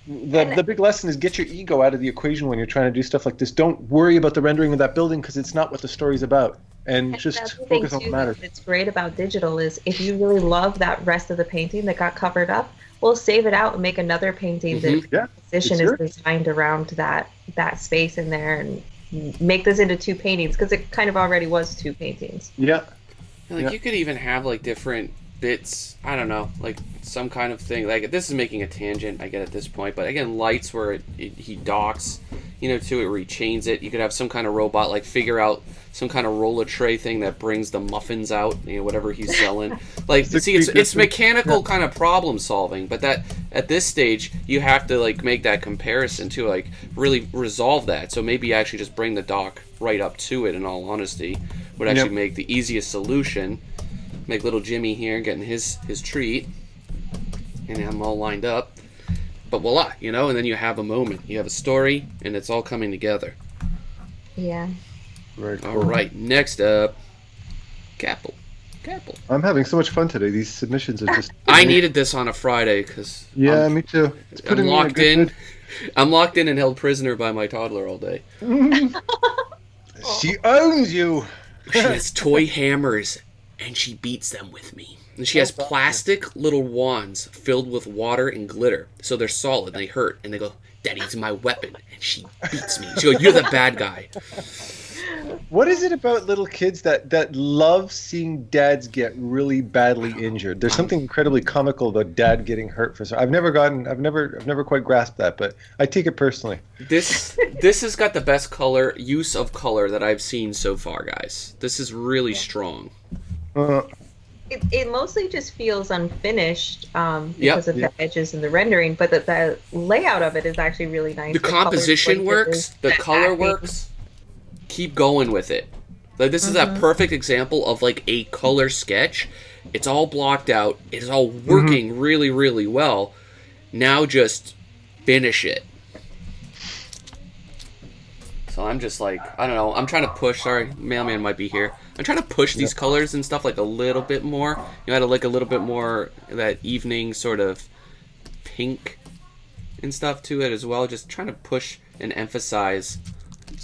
the big lesson is get your ego out of the equation when you're trying to do stuff like this. Don't worry about the rendering of that building because it's not what the story's about. And just that's the thing focus on what too matters. that's great about digital is if you really love that rest of the painting that got covered up, we'll save it out and make another painting that Yeah, composition is designed around that space in there, and make this into 2 paintings because it kind of already was 2 paintings. Yeah. Like you could even have like different bits. I don't know, like some kind of thing. Like this is making a tangent, I get at this point, but again, lights where he docks, to it, where he chains it. You could have some kind of robot, like figure out some kind of roller tray thing that brings the muffins out, whatever he's selling. Like, see, it's mechanical kind of problem solving, but that at this stage you have to like make that comparison to like really resolve that. So maybe actually just bring the dock right up to it. In all honesty, would actually make the easiest solution. Make little Jimmy here getting his treat, and I'm all lined up. But voila, and then you have a moment. You have a story, and it's all coming together. Yeah. Very cool. All right, next up, Capel. I'm having so much fun today. These submissions are just... I needed this on a Friday because me too. It's I'm locked in. I'm locked in and held prisoner by my toddler all day. She owns you. She has toy hammers, and she beats them with me. And she has plastic little wands filled with water and glitter, so they're solid. They hurt, and they go, "Daddy's my weapon," and she beats me. She goes, "You're the bad guy." What is it about little kids that love seeing dads get really badly injured? There's something incredibly comical about dad getting hurt for. I've never quite grasped that, but I take it personally. This has got the best use of color that I've seen so far, guys. This is really strong. It mostly just feels unfinished because of the edges and the rendering, but the layout of it is actually really nice. The composition works. The color works. Keep going with it. Like this is a perfect example of like a color sketch. It's all blocked out. It's all working really, really well. Now just finish it. So I'm just like, I don't know. I'm trying to push. Sorry, mailman might be here. I'm trying to push these colors and stuff like a little bit more. Add like a little bit more that evening sort of pink and stuff to it as well. Just trying to push and emphasize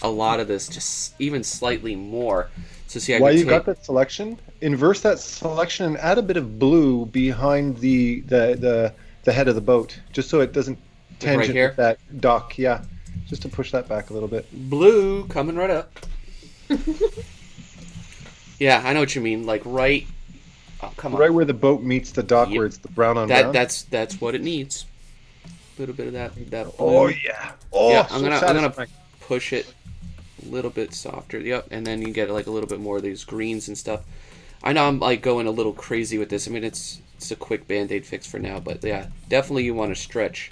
a lot of this just even slightly more. So see, while you got that selection, inverse that selection and add a bit of blue behind the head of the boat, just so it doesn't tangent with that dock. Yeah, just to push that back a little bit. Blue coming right up. Yeah, I know what you mean. Like right. Oh, come on. Right where the boat meets the dock, where it's the brown on brown. That's what it needs. A little bit of that blue. Oh yeah. Oh, yeah. I'm gonna push it a little bit softer. Yep, and then you get like a little bit more of these greens and stuff. I know I'm like going a little crazy with this. I mean, it's a quick band-aid fix for now, but yeah, definitely you want to stretch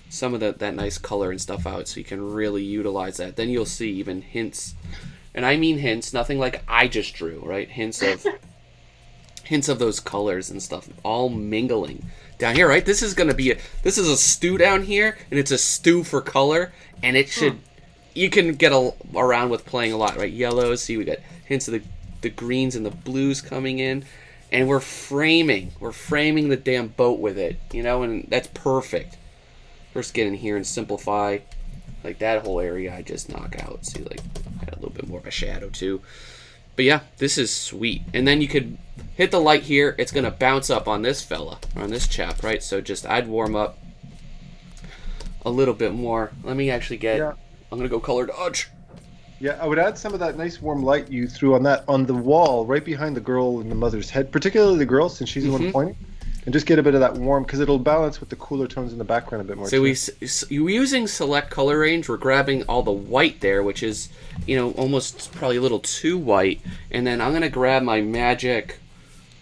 some of that nice color and stuff out so you can really utilize that. Then you'll see even hints, and I mean hints, nothing like I just drew, right? Hints of those colors and stuff all mingling down here, right? This is a stew down here, and it's a stew for color, and it should. You can get around with playing a lot, right? Yellows, see we got hints of the greens and the blues coming in, and we're framing the damn boat with it, and that's perfect. First get in here and simplify, like that whole area I just knock out. See, like add a little bit more of a shadow too. But yeah, this is sweet. And then you could hit the light here. It's gonna bounce up on this fella, or on this chap, right? So I'd warm up a little bit more. Let me actually get. Yeah. I'm gonna go color dodge. Yeah, I would add some of that nice warm light you threw on the wall right behind the girl and the mother's head, particularly the girl since she's the one pointing, and just get a bit of that warm because it'll balance with the cooler tones in the background a bit more. So we're using select color range. We're grabbing all the white there, which is almost probably a little too white, and then I'm gonna grab my magic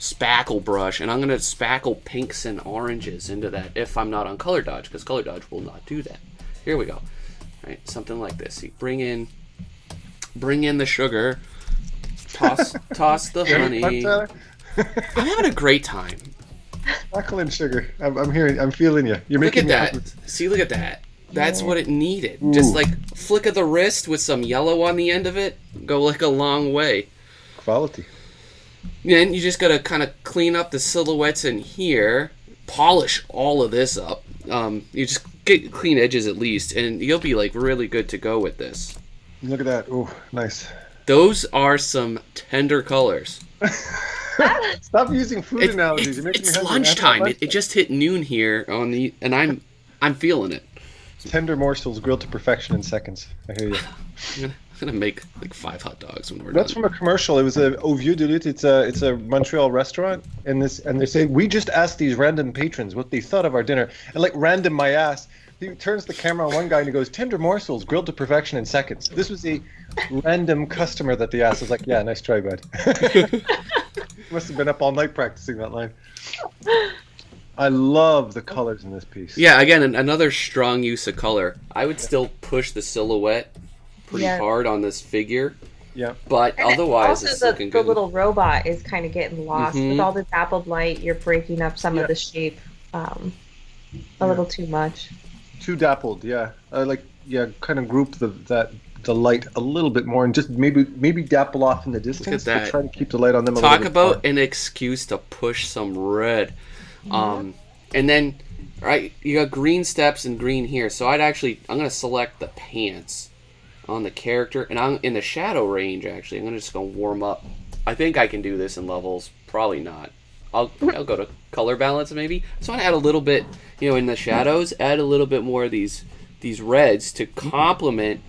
spackle brush and I'm gonna spackle pinks and oranges into that if I'm not on color dodge, because color dodge will not do that. Here we go. Right, something like this. You bring in the sugar, toss the honey. I'm having a great time. Sparkling sugar. I'm feeling you. You're making look at that. See, look at that. That's what it needed. Ooh. Just like flick of the wrist with some yellow on the end of it. Go like a long way. Quality. Then you just gotta kind of clean up the silhouettes in here. Polish all of this up. You just get clean edges at least, and you'll be like really good to go with this. Look at that. Oh, nice. Those are some tender colors. Stop using food analogies. You're making me It's hungry. lunchtime. It just hit noon here and I'm feeling it. Tender morsels grilled to perfection in seconds. I hear you. I'm gonna make like 5 hot dogs when we're That's done. from a commercial. It was a Au Vieux de Lutte. It's a Montreal restaurant, and they say we just asked these random patrons what they thought of our dinner, and like random my ass. He turns the camera on one guy and he goes, "Tender morsels grilled to perfection in seconds." This was a random customer that they asked. I was like, "Yeah, nice try, bud." Must have been up all night practicing that line. I love the colors in this piece. Yeah, again, another strong use of color. I would still push the silhouette pretty hard on this figure. Yeah. But And otherwise, also it's looking the good. little robot is kind of getting lost with all the dappled light. You're breaking up some of the shape a little too much. Too dappled, yeah. Kind of group the light a little bit more, and just maybe dapple off in the distance. that. But try to keep the light on them. Talk a little about bit an excuse to push some red. And then, right, you got green steps and green here. So I'm going to select the pants on the character, and I'm in the shadow range. Actually, I'm just going to warm up. I think I can do this in levels. Probably not. I'll go to color balance maybe. So I want to add a little bit, in the shadows. Add a little bit more of these reds to complement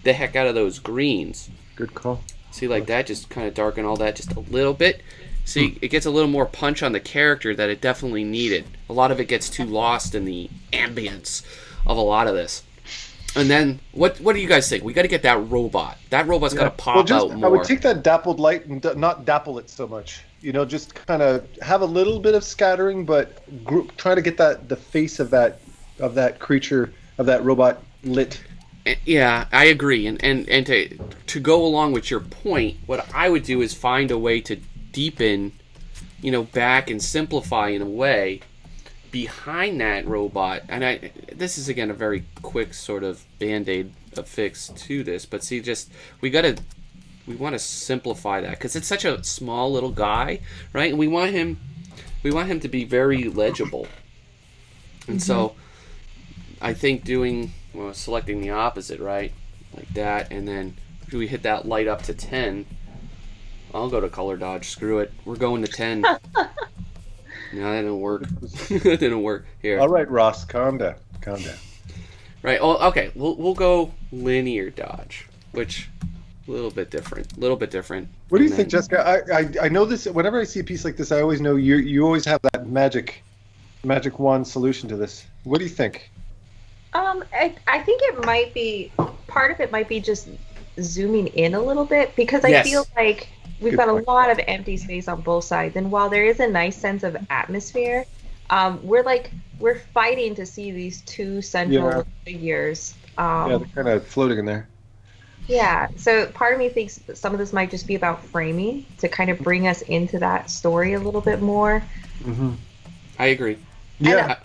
the heck out of those greens. Good call. See, like that, just kind of darken all that just a little bit. See, it gets a little more punch on the character that it definitely needed. A lot of it gets too lost in the ambience of a lot of this. And then, what do you guys think? We got to get that robot. That robot's got to pop out more. I would take that dappled light and not dapple it so much. Just kind of have a little bit of scattering, but try to get the face of that creature, of that robot lit. Yeah, I agree. And to go along with your point, what I would do is find a way to deepen, back and simplify in a way behind that robot. And this is again a very quick sort of band-aid fix to this, but see, we want to simplify that because it's such a small little guy, right? And we want him to be very legible. And so I think selecting the opposite, right? Like that, and then if we hit that light up to 10, I'll go to color dodge. Screw it. We're going to 10. No, that didn't work. That didn't work. Here. All right, Ross, calm down. Right. Oh, okay. We'll go linear dodge, which a little bit different. What do you think, Jessica? I know this. Whenever I see a piece like this, I always know you always have that magic wand solution to this. What do you think? I think it might be part of it might be just zooming in a little bit because I feel like we've got a lot of empty space on both sides, and while there is a nice sense of atmosphere, we're fighting to see these two central figures. They're kind of floating in there. Yeah, so part of me thinks that some of this might just be about framing to kind of bring us into that story a little bit more. Mm-hmm. I agree. Yeah.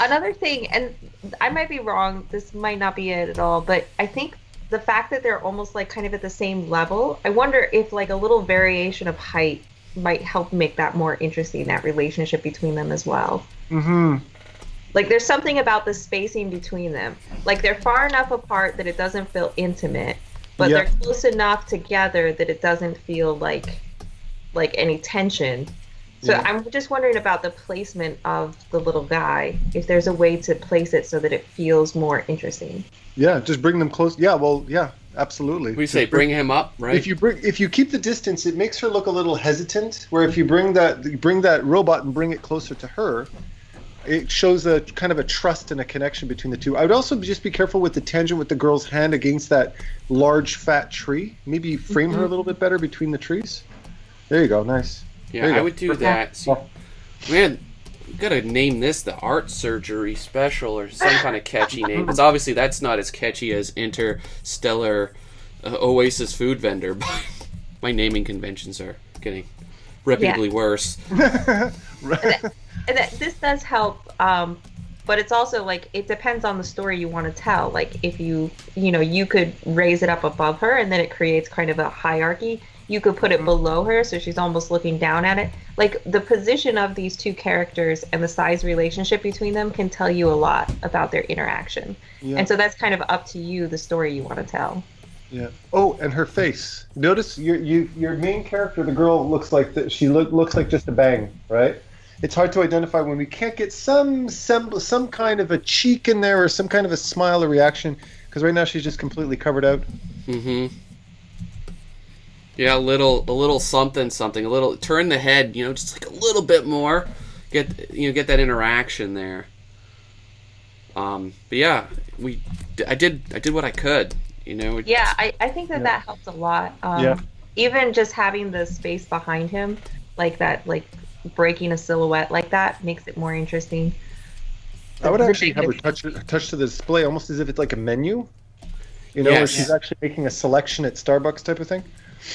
Another thing, and I might be wrong, this might not be it at all, but I think the fact that they're almost like kind of at the same level, I wonder if like a little variation of height might help make that more interesting, that relationship between them as well. Mm-hmm. Like there's something about the spacing between them. Like they're far enough apart that it doesn't feel intimate, but they're close enough together that it doesn't feel like any tension. So I'm just wondering about the placement of the little guy, if there's a way to place it so that it feels more interesting. Yeah, just bring them close. Yeah, well, yeah, absolutely. We say bring him up, right? If you keep the distance, it makes her look a little hesitant. Where if you bring that robot and bring it closer to her, it shows a kind of a trust and a connection between the two. I would also just be careful with the tangent with the girl's hand against that large fat tree. Maybe frame her a little bit better between the trees. There you go, nice. Yeah, I would do that. So, man, you gotta name this the art surgery special or some kind of catchy name. Because obviously that's not as catchy as Interstellar Oasis Food Vendor. But my naming conventions are getting reputably worse. And this does help, but it's also like it depends on the story you want to tell. Like if you could raise it up above her, and then it creates kind of a hierarchy. you could put it below her so she's almost looking down at it. Like the position of these two characters and the size relationship between them can tell you a lot about their interaction. Yeah. And so that's kind of up to you, the story you want to tell. Yeah. Oh, and her face. Notice your main character, the girl, looks like she looks like just a bang, right? It's hard to identify when we can't get some kind of a cheek in there or some kind of a smile or reaction, because right now she's just completely covered out. Mm-hmm. Yeah, a little something, a little turn the head, just like a little bit more, get that interaction there. But yeah, I did what I could, Yeah, I think that helped a lot. Yeah. Even just having the space behind him, like that, like breaking a silhouette like that makes it more interesting. I would actually have her touch to the display almost as if it's like a menu, where she's actually making a selection at Starbucks type of thing.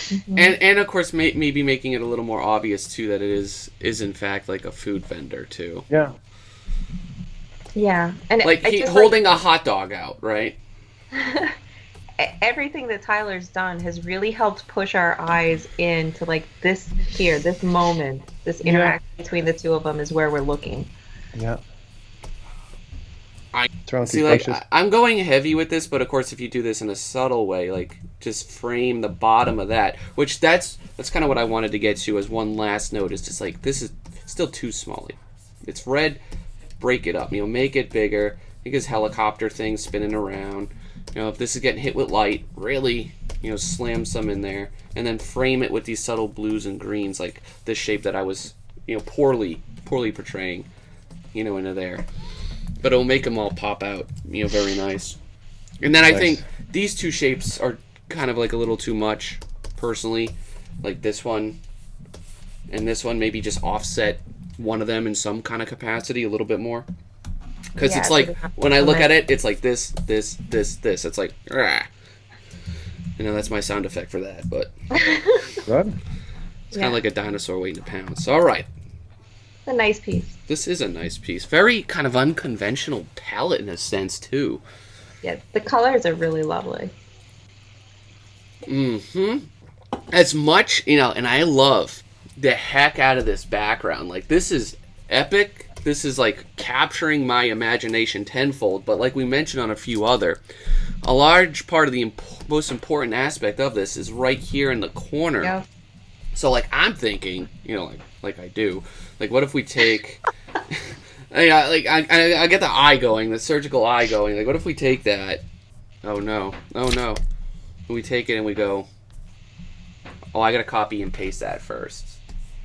Mm-hmm. And of course maybe making it a little more obvious too that it is in fact like a food vendor too. Yeah. Yeah, and like holding a hot dog out, right? Everything that Tyler's done has really helped push our eyes into like this moment, this interaction between the two of them is where we're looking. Yeah. I'm going heavy with this, but of course, if you do this in a subtle way, like just frame the bottom of that, which that's kind of what I wanted to get to as one last note. Is just like this is still too small. It's red, break it up. Make it bigger. Make his helicopter thing spinning around. If this is getting hit with light, really, slam some in there, and then frame it with these subtle blues and greens, like this shape that I was, poorly portraying, into there. But it'll make them all pop out, very nice. And then I think these two shapes are kind of like a little too much, personally. Like this one and this one, maybe just offset one of them in some kind of capacity a little bit more. Because it's like, when I look at it, it's like this. It's like, rah. That's my sound effect for that, but it's kind of like a dinosaur waiting to pounce. All right. A nice piece. This is a nice piece. Very kind of unconventional palette in a sense, too. Yeah, the colors are really lovely. Mm-hmm. As much, and I love the heck out of this background. Like, this is epic. This is, like, capturing my imagination tenfold. But like we mentioned on a few other, a large part of the most important aspect of this is right here in the corner. Yeah. So, like, I'm thinking, like I do, like, what if we take... I get the eye going, the surgical eye going. Like, what if we take that? Oh no. We take it and we go, oh, I gotta copy and paste that first.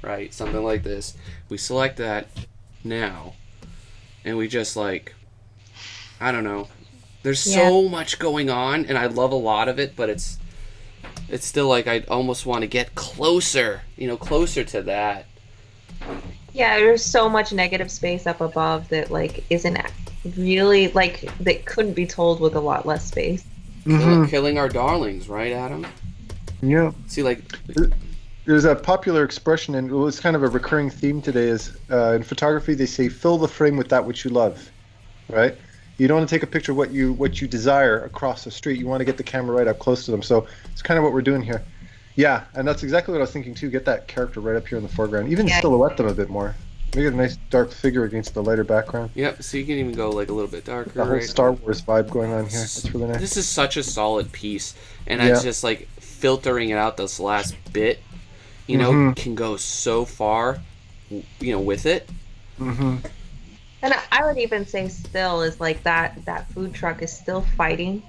Right? Something like this. We select that now. And we just, like, I don't know. There's so much going on, and I love a lot of it, but it's still like I almost want to get closer, closer to that. Yeah, there's so much negative space up above that, like, isn't really, like, that couldn't be told with a lot less space. Mm-hmm. Killing our darlings, right, Adam? Yeah. See, like... There's a popular expression, and it's kind of a recurring theme today, is in photography they say, fill the frame with that which you love, right? You don't want to take a picture of what you desire across the street. You want to get the camera right up close to them. So it's kind of what we're doing here. Yeah, and that's exactly what I was thinking too. Get that character right up here in the foreground. Even silhouette them a bit more. Make it a nice dark figure against the lighter background. Yep, so you can even go like a little bit darker. The whole Star Wars vibe going on here. That's really nice. This is such a solid piece. And I just like filtering it out this last bit, can go so far, with it. Mm-hmm. And I would even say still is like that food truck is still fighting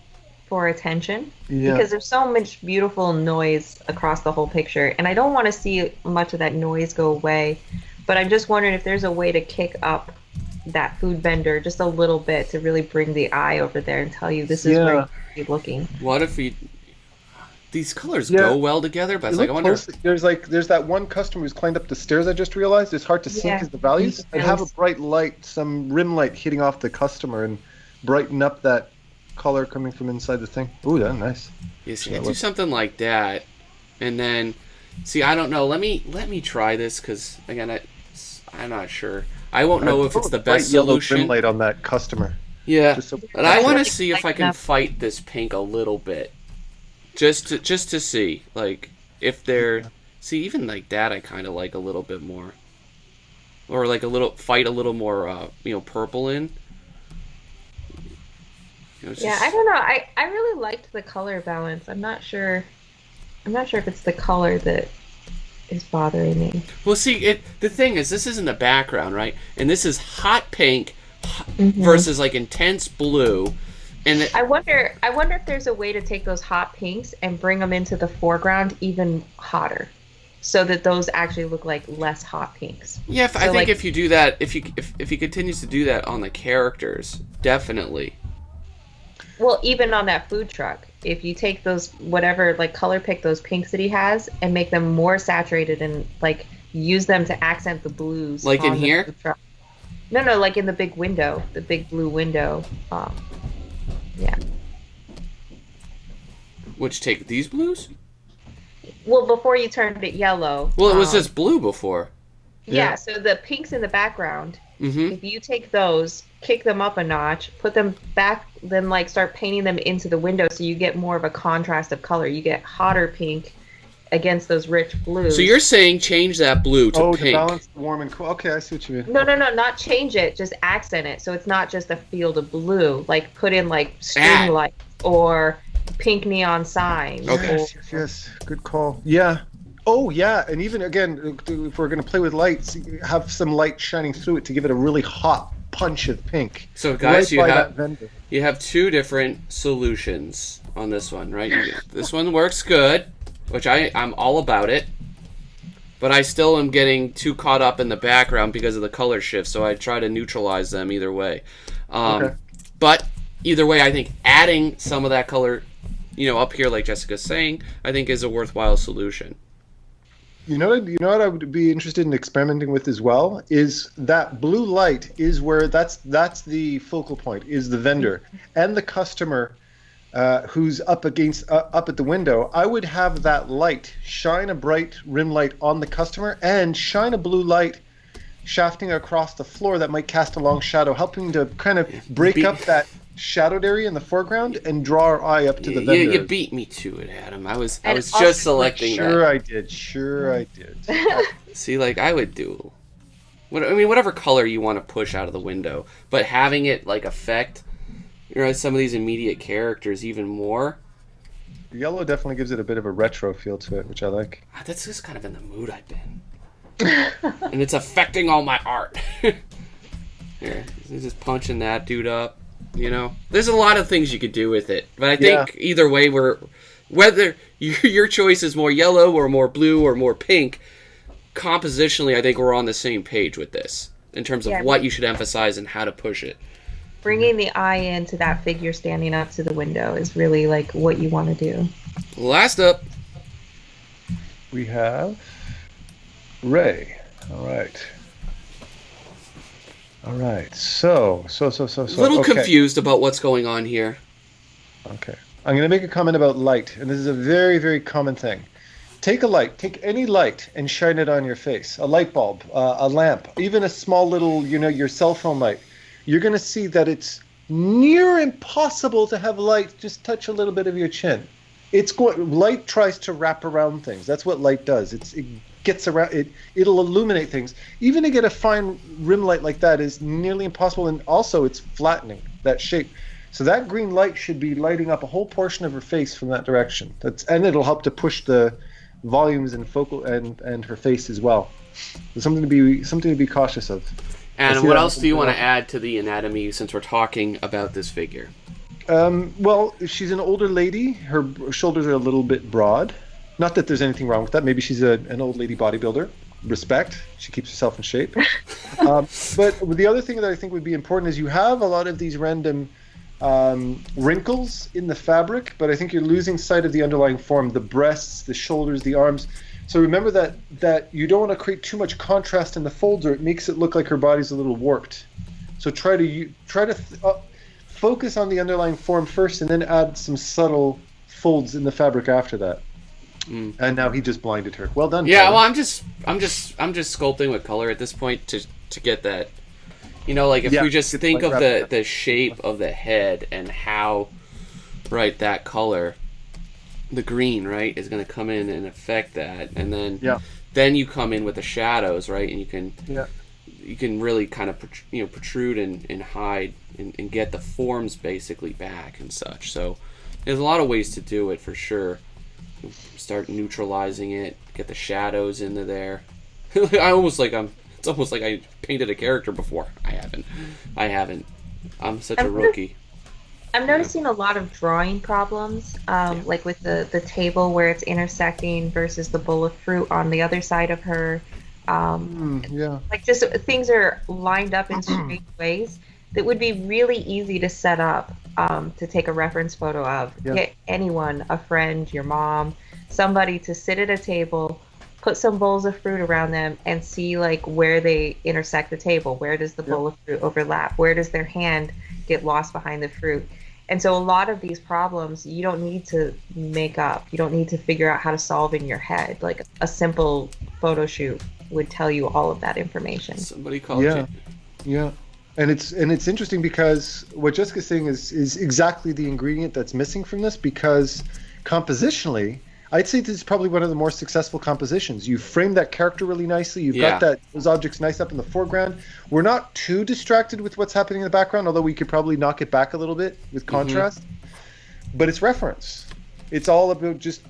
for attention because there's so much beautiful noise across the whole picture, and I don't want to see much of that noise go away, but I'm just wondering if there's a way to kick up that food vendor just a little bit to really bring the eye over there and tell you this is where you should be looking. What if these colors go well together, but it's like, I wonder. There's that one customer who's climbed up the stairs. I just realized it's hard to see because the values. And have a bright light, some rim light hitting off the customer and brighten up that color coming from inside the thing. Ooh, that's nice. Yeah, do something like that, and then see. I don't know. Let me try this because again, I'm not sure. I won't know if it's the best solution. Rim light on that customer. Yeah, but I want to see if I can fight this pink a little bit. Just to see, like, if they're see even like that, I kind of like a little bit more, or like a little more, purple in. Yeah, I don't know. I really liked the color balance. I'm not sure. I'm not sure if it's the color that is bothering me. Well, see, the thing is, this is in the background, right? And this is hot pink Hmm. versus like intense blue, and I wonder if there's a way to take those hot pinks and bring them into the foreground even hotter, so that those actually look like less hot pinks. yeah, I So think like, if you do that, if he continues to do that on the characters, definitely. well, even on that food truck, if you take those whatever like color pick those pinks that he has and make them more saturated and like use them to accent the blues Like in on the here, food truck. No, no, like in the big window, the big blue window. Yeah. which take these blues. Well, before you turned it yellow. Well, it was just blue before. Yeah, Yeah. so the pinks in the background, Mm-hmm. if you take those, kick them up a notch, put them back, then like start painting them into the window so you get more of a contrast of color. You get hotter pink against those rich blues. So you're saying change that blue to Oh, to pink. balance the warm and cool. Okay, I see what you mean. No, no, no, not change it, just accent it. So it's not just a field of blue. Like put in like string Add. lights or pink neon signs. Okay. Yes, yes, yes. Good call. Yeah. Oh, yeah. And even again, if we're going to play with lights, have some light shining through it to give it a really hot punch of pink. So guys, Right by that vendor. you have two different solutions on this one, right? This one works good, which I'm all about it. But I still am getting too caught up in the background because of the color shift, so I try to neutralize them either way. Okay. But either way, I think adding some of that color, up here, like Jessica's saying, I think is a worthwhile solution. You know what I would be interested in experimenting with as well is that blue light is where that's the focal point is the vendor and the customer who's up at the window. I would have that light shine a bright rim light on the customer and shine a blue light shafting across the floor that might cast a long shadow, helping to kind of break up that shadowed area in the foreground and draw our eye up to the vendor. You beat me to it, Adam. I was And just also- selecting Sure that. I did. Sure I did. See, like I would do. Whatever color you want to push out of the window, but having it like affect, some of these immediate characters even more. Yellow definitely gives it a bit of a retro feel to it, which I like. That's just kind of in the mood I've been, and it's affecting all my art. Here, just punching that dude up. There's a lot of things you could do with it, but I think either way, whether your choice is more yellow or more blue or more pink, compositionally, I think we're on the same page with this in terms of what you should emphasize and how to push it. Bringing the eye into that figure standing up to the window is really like what you want to do. Last up, We have Ray. All right. All right. So. a little okay. confused about what's going on here. Okay. I'm going to make a comment about light, and this is a very, very common thing. Take any light and shine it on your face. A light bulb, a lamp, even a small little, your cell phone light. You're going to see that it's near impossible to have light just touch a little bit of your chin. Light tries to wrap around things. That's what light does. It gets around. It'll illuminate things. Even to get a fine rim light like that is nearly impossible, and also it's flattening that shape. So that green light should be lighting up a whole portion of her face from that direction. And it'll help to push the volumes and focal and her face as well. There's something to be cautious of. And what else do you want to add to the anatomy since we're talking about this figure? Well, she's an older lady. Her shoulders are a little bit broad. Not that there's anything wrong with that. Maybe she's an old lady bodybuilder. Respect. She keeps herself in shape. But the other thing that I think would be important is you have a lot of these random wrinkles in the fabric, but I think you're losing sight of the underlying form, the breasts, the shoulders, the arms. So remember that you don't want to create too much contrast in the folds, or it makes it look like her body's a little warped. So try to focus on the underlying form first, and then add some subtle folds in the fabric after that. And now he just blinded her. Well done. Yeah, Tyler. well, I'm just sculpting with color at this point to get that. Like if we just think of the shape of the head and how, right, that color. the green, right, is going to come in and affect that, and Yeah. then you come in with the shadows, right, and Yeah. you can really kind of protrude and hide and get the forms basically back and such. So there's a lot of ways to do it for sure. Start neutralizing it, get the shadows into there. It's almost like I painted a character before. I haven't. I'm such a rookie. I'm noticing a lot of drawing problems, like with the table where it's intersecting versus the bowl of fruit on the other side of her. Yeah. Like just things are lined up in strange ways that would be really easy to set up to take a reference photo of. Yeah. Get anyone, a friend, your mom, somebody to sit at a table, put some bowls of fruit around them and see like where they intersect the table. Where does the bowl of fruit overlap? Where does their hand get lost behind the fruit? And so a lot of these problems you don't need to make up. You don't need to figure out how to solve in your head. Like a simple photo shoot would tell you all of that information. Somebody called Yeah. Yeah. And it's interesting because what Jessica's saying is exactly the ingredient that's missing from this, because compositionally, I'd say this is probably one of the more successful compositions. You frame that character really nicely. You've got those objects nice up in the foreground. We're not too distracted with what's happening in the background, although we could probably knock it back a little bit with contrast. But it's reference. It's all about just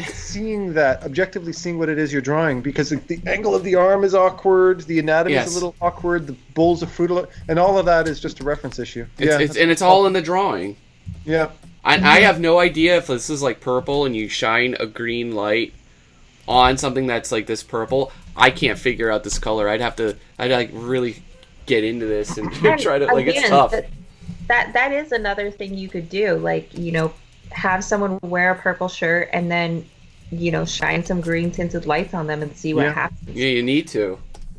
seeing that, objectively seeing what it is you're drawing, because the angle of the arm is awkward, the anatomy is a little awkward, the bowls of fruit, and all of that is just a reference issue. It's all in the drawing. Yeah. I have no idea if this is like purple and you shine a green light on something that's like this purple. I can't figure out this color. I'd like really get into this and try to like it's tough. That is another thing you could do. Like, have someone wear a purple shirt and then, shine some green tinted lights on them and see what happens. Yeah, you need to.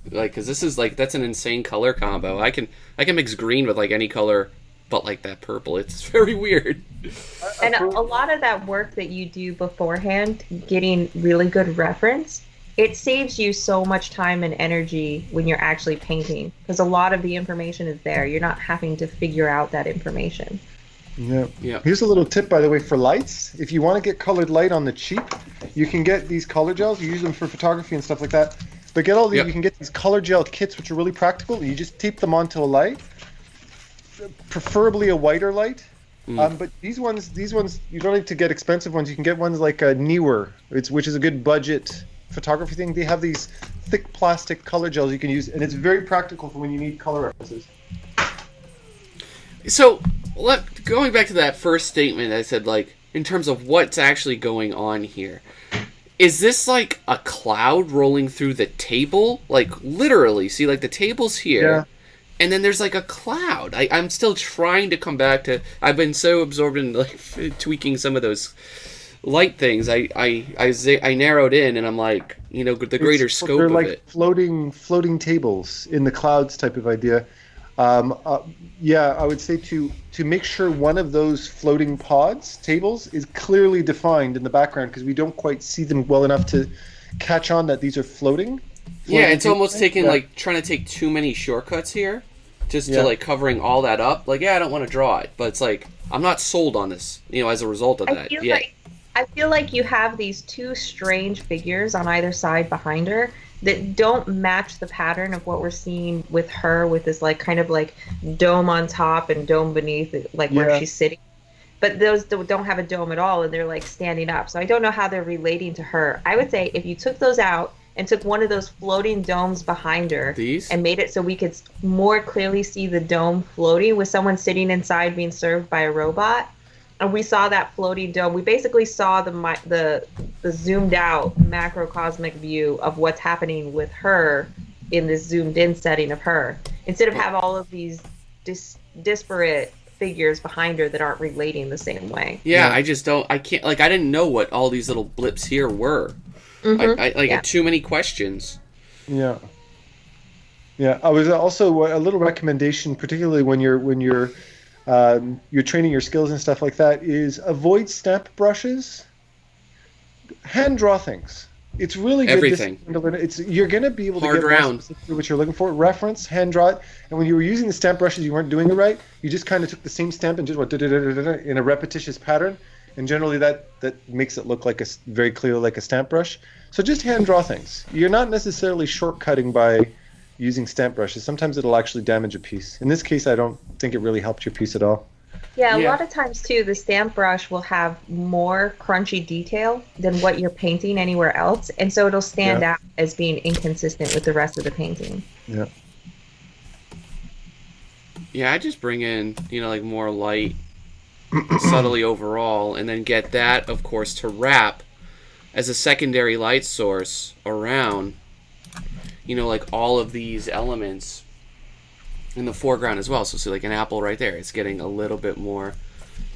Like, cuz this is like that's an insane color combo. I can mix green with like any color but like that purple. It's very weird. And a lot of that work that you do beforehand, getting really good reference, it saves you so much time and energy when you're actually painting, because a lot of the information is there. You're not having to figure out that information. Yeah. Here's a little tip, by the way, for lights. If you want to get colored light on the cheap, you can get these color gels. You use them for photography and stuff like that. But get all these. You can get these color gel kits, which are really practical. You just tape them onto a light, preferably a whiter light. But these ones, you don't need to get expensive ones. You can get ones like a Neewer, which is a good budget photography thing. They have these thick plastic color gels you can use, and it's very practical for when you need color references. So, going back to that first statement, I said, like, in terms of what's actually going on here, is this like a cloud rolling through the table? Like, literally, see, like, the table's here, and then there's like a cloud. I'm still trying to come back to. I've been so absorbed in like tweaking some of those light things. I narrowed in, and I'm like, the greater scope they're of like it. floating tables in the clouds type of idea. I would say to make sure one of those floating tables is clearly defined in the background, because we don't quite see them well enough to catch on that these are floating. Yeah, it's almost taking like trying to take too many shortcuts here, just to like covering all that up. Like, I don't want to draw it, but it's like I'm not sold on this, as a result of that. I feel like you have these two strange figures on either side behind her that don't match the pattern of what we're seeing with her, with this like kind of like dome on top and dome beneath, like where she's sitting. But those don't have a dome at all, and they're like standing up. So I don't know how they're relating to her. I would say if you took those out and took one of those floating domes behind her and made it so we could more clearly see the dome floating with someone sitting inside being served by a robot, and we saw that floating dome, we basically saw the zoomed out macrocosmic view of what's happening with her in this zoomed in setting of her, instead of have all of these disparate figures behind her that aren't relating the same way. I can't, like, I didn't know what all these little blips here were. I had too many questions. Yeah. I was also a little recommendation, particularly when you're training your skills and stuff like that, is avoid stamp brushes. Hand draw things. It's really good. Everything. You're going to be able to get more specifically what you're looking for. Reference, hand draw it. And when you were using the stamp brushes, you weren't doing it right. You just kind of took the same stamp and just went in a repetitious pattern. and generally that makes it look like very clearly like a stamp brush. So just hand draw things. You're not necessarily shortcutting by using stamp brushes. Sometimes it'll actually damage a piece. In this case, I don't think it really helped your piece at all. Yeah, a lot of times too, the stamp brush will have more crunchy detail than what you're painting anywhere else, and so it'll stand out as being inconsistent with the rest of the painting. Yeah. Yeah, I just bring in, like more light subtly overall, and then get that, of course, to wrap as a secondary light source around, like all of these elements in the foreground as well. So see, like an apple right there, it's getting a little bit more.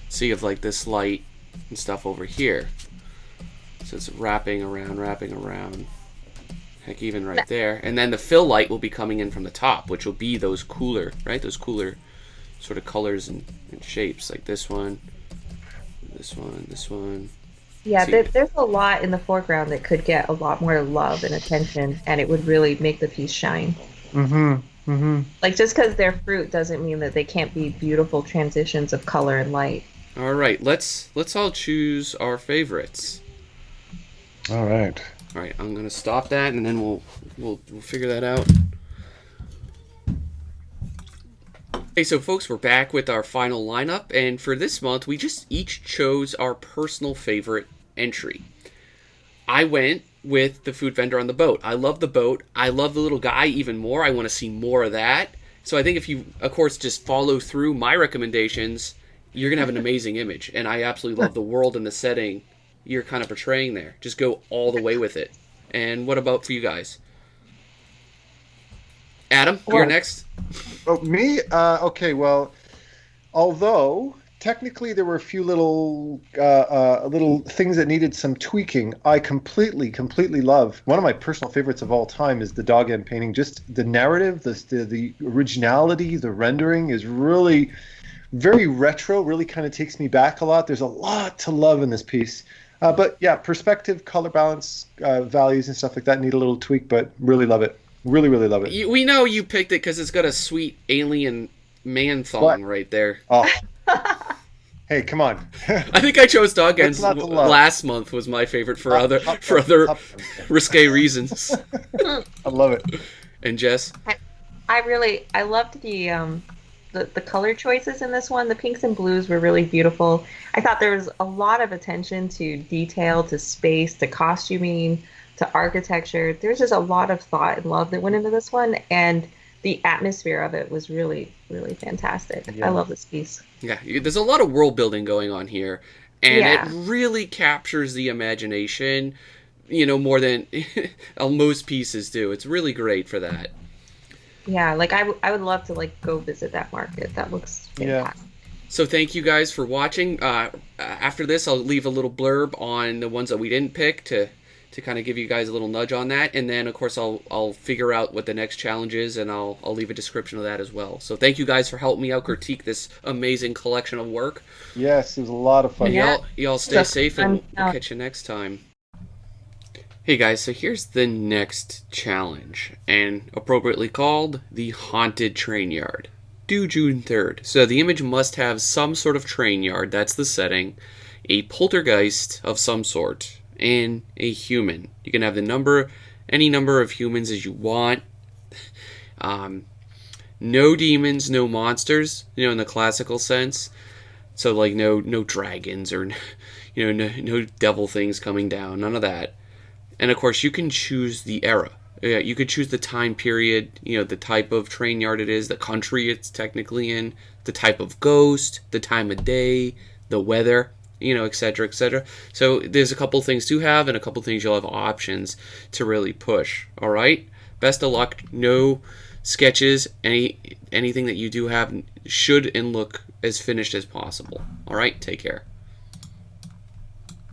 So you have like this light and stuff over here. So it's wrapping around. Heck, even right there. And then the fill light will be coming in from the top, which will be those cooler, right? Those cooler sort of colors and shapes, like this one, this one, this one. Yeah, there's a lot in the foreground that could get a lot more love and attention, and it would really make the piece shine. Mm-hmm. Mm-hmm. Like, just because they're fruit doesn't mean that they can't be beautiful transitions of color and light. All right, let's all choose our favorites. All right. All right, I'm gonna stop that, and then we'll figure that out. Okay, so folks, we're back with our final lineup, and for this month, we just each chose our personal favorite entry. I went with the food vendor on the boat. I love the boat. I love the little guy even more. I want to see more of that. So I think if you, of course, just follow through my recommendations, you're gonna have an amazing image, and I absolutely love the world and the setting you're kind of portraying there. Just go all the way with it. And what about for you guys? Adam, you're next. Oh, me? Okay, well, although technically there were a few little things that needed some tweaking, I completely love. One of my personal favorites of all time is the dog end painting. Just the narrative, the originality, the rendering is really very retro, really kind of takes me back a lot. There's a lot to love in this piece. But yeah, perspective, color balance, values and stuff like that need a little tweak, but really love it. Really love it. We know you picked it because it's got a sweet alien man thong right there. Oh. Hey, come on. I think I chose Dog Ends last month was my favorite for other risque reasons. I love it. And Jess? I loved the color choices in this one. The pinks and blues were really beautiful. I thought there was a lot of attention to detail, to space, to costuming, to architecture. There's just a lot of thought and love that went into this one, and the atmosphere of it was really, really fantastic. Yeah. I love this piece. Yeah, there's a lot of world building going on here, and it really captures the imagination, more than most pieces do. It's really great for that. Yeah, like I would love to go visit that market. That looks fantastic. Yeah. So thank you guys for watching. After this, I'll leave a little blurb on the ones that we didn't pick to kind of give you guys a little nudge on that, and then of course I'll figure out what the next challenge is, and I'll leave a description of that as well. So thank you guys for helping me out critique this amazing collection of work. Yes, it was a lot of fun. Y'all stay safe, and we'll catch you next time. Hey guys, so here's the next challenge, and appropriately called the Haunted Train Yard. Due June 3rd. So the image must have some sort of train yard, that's the setting, a poltergeist of some sort, and a human. You can have any number of humans as you want. No demons, no monsters, in the classical sense. So no dragons or no devil things coming down, none of that. And of course, you can choose the era. You could choose the time period, the type of train yard it is, the country it's technically in, the type of ghost, the time of day, the weather, etc., etc. So there's a couple things to have and a couple things you'll have options to really push. All right? Best of luck. No sketches. Anything that you do have should and look as finished as possible. All right? Take care.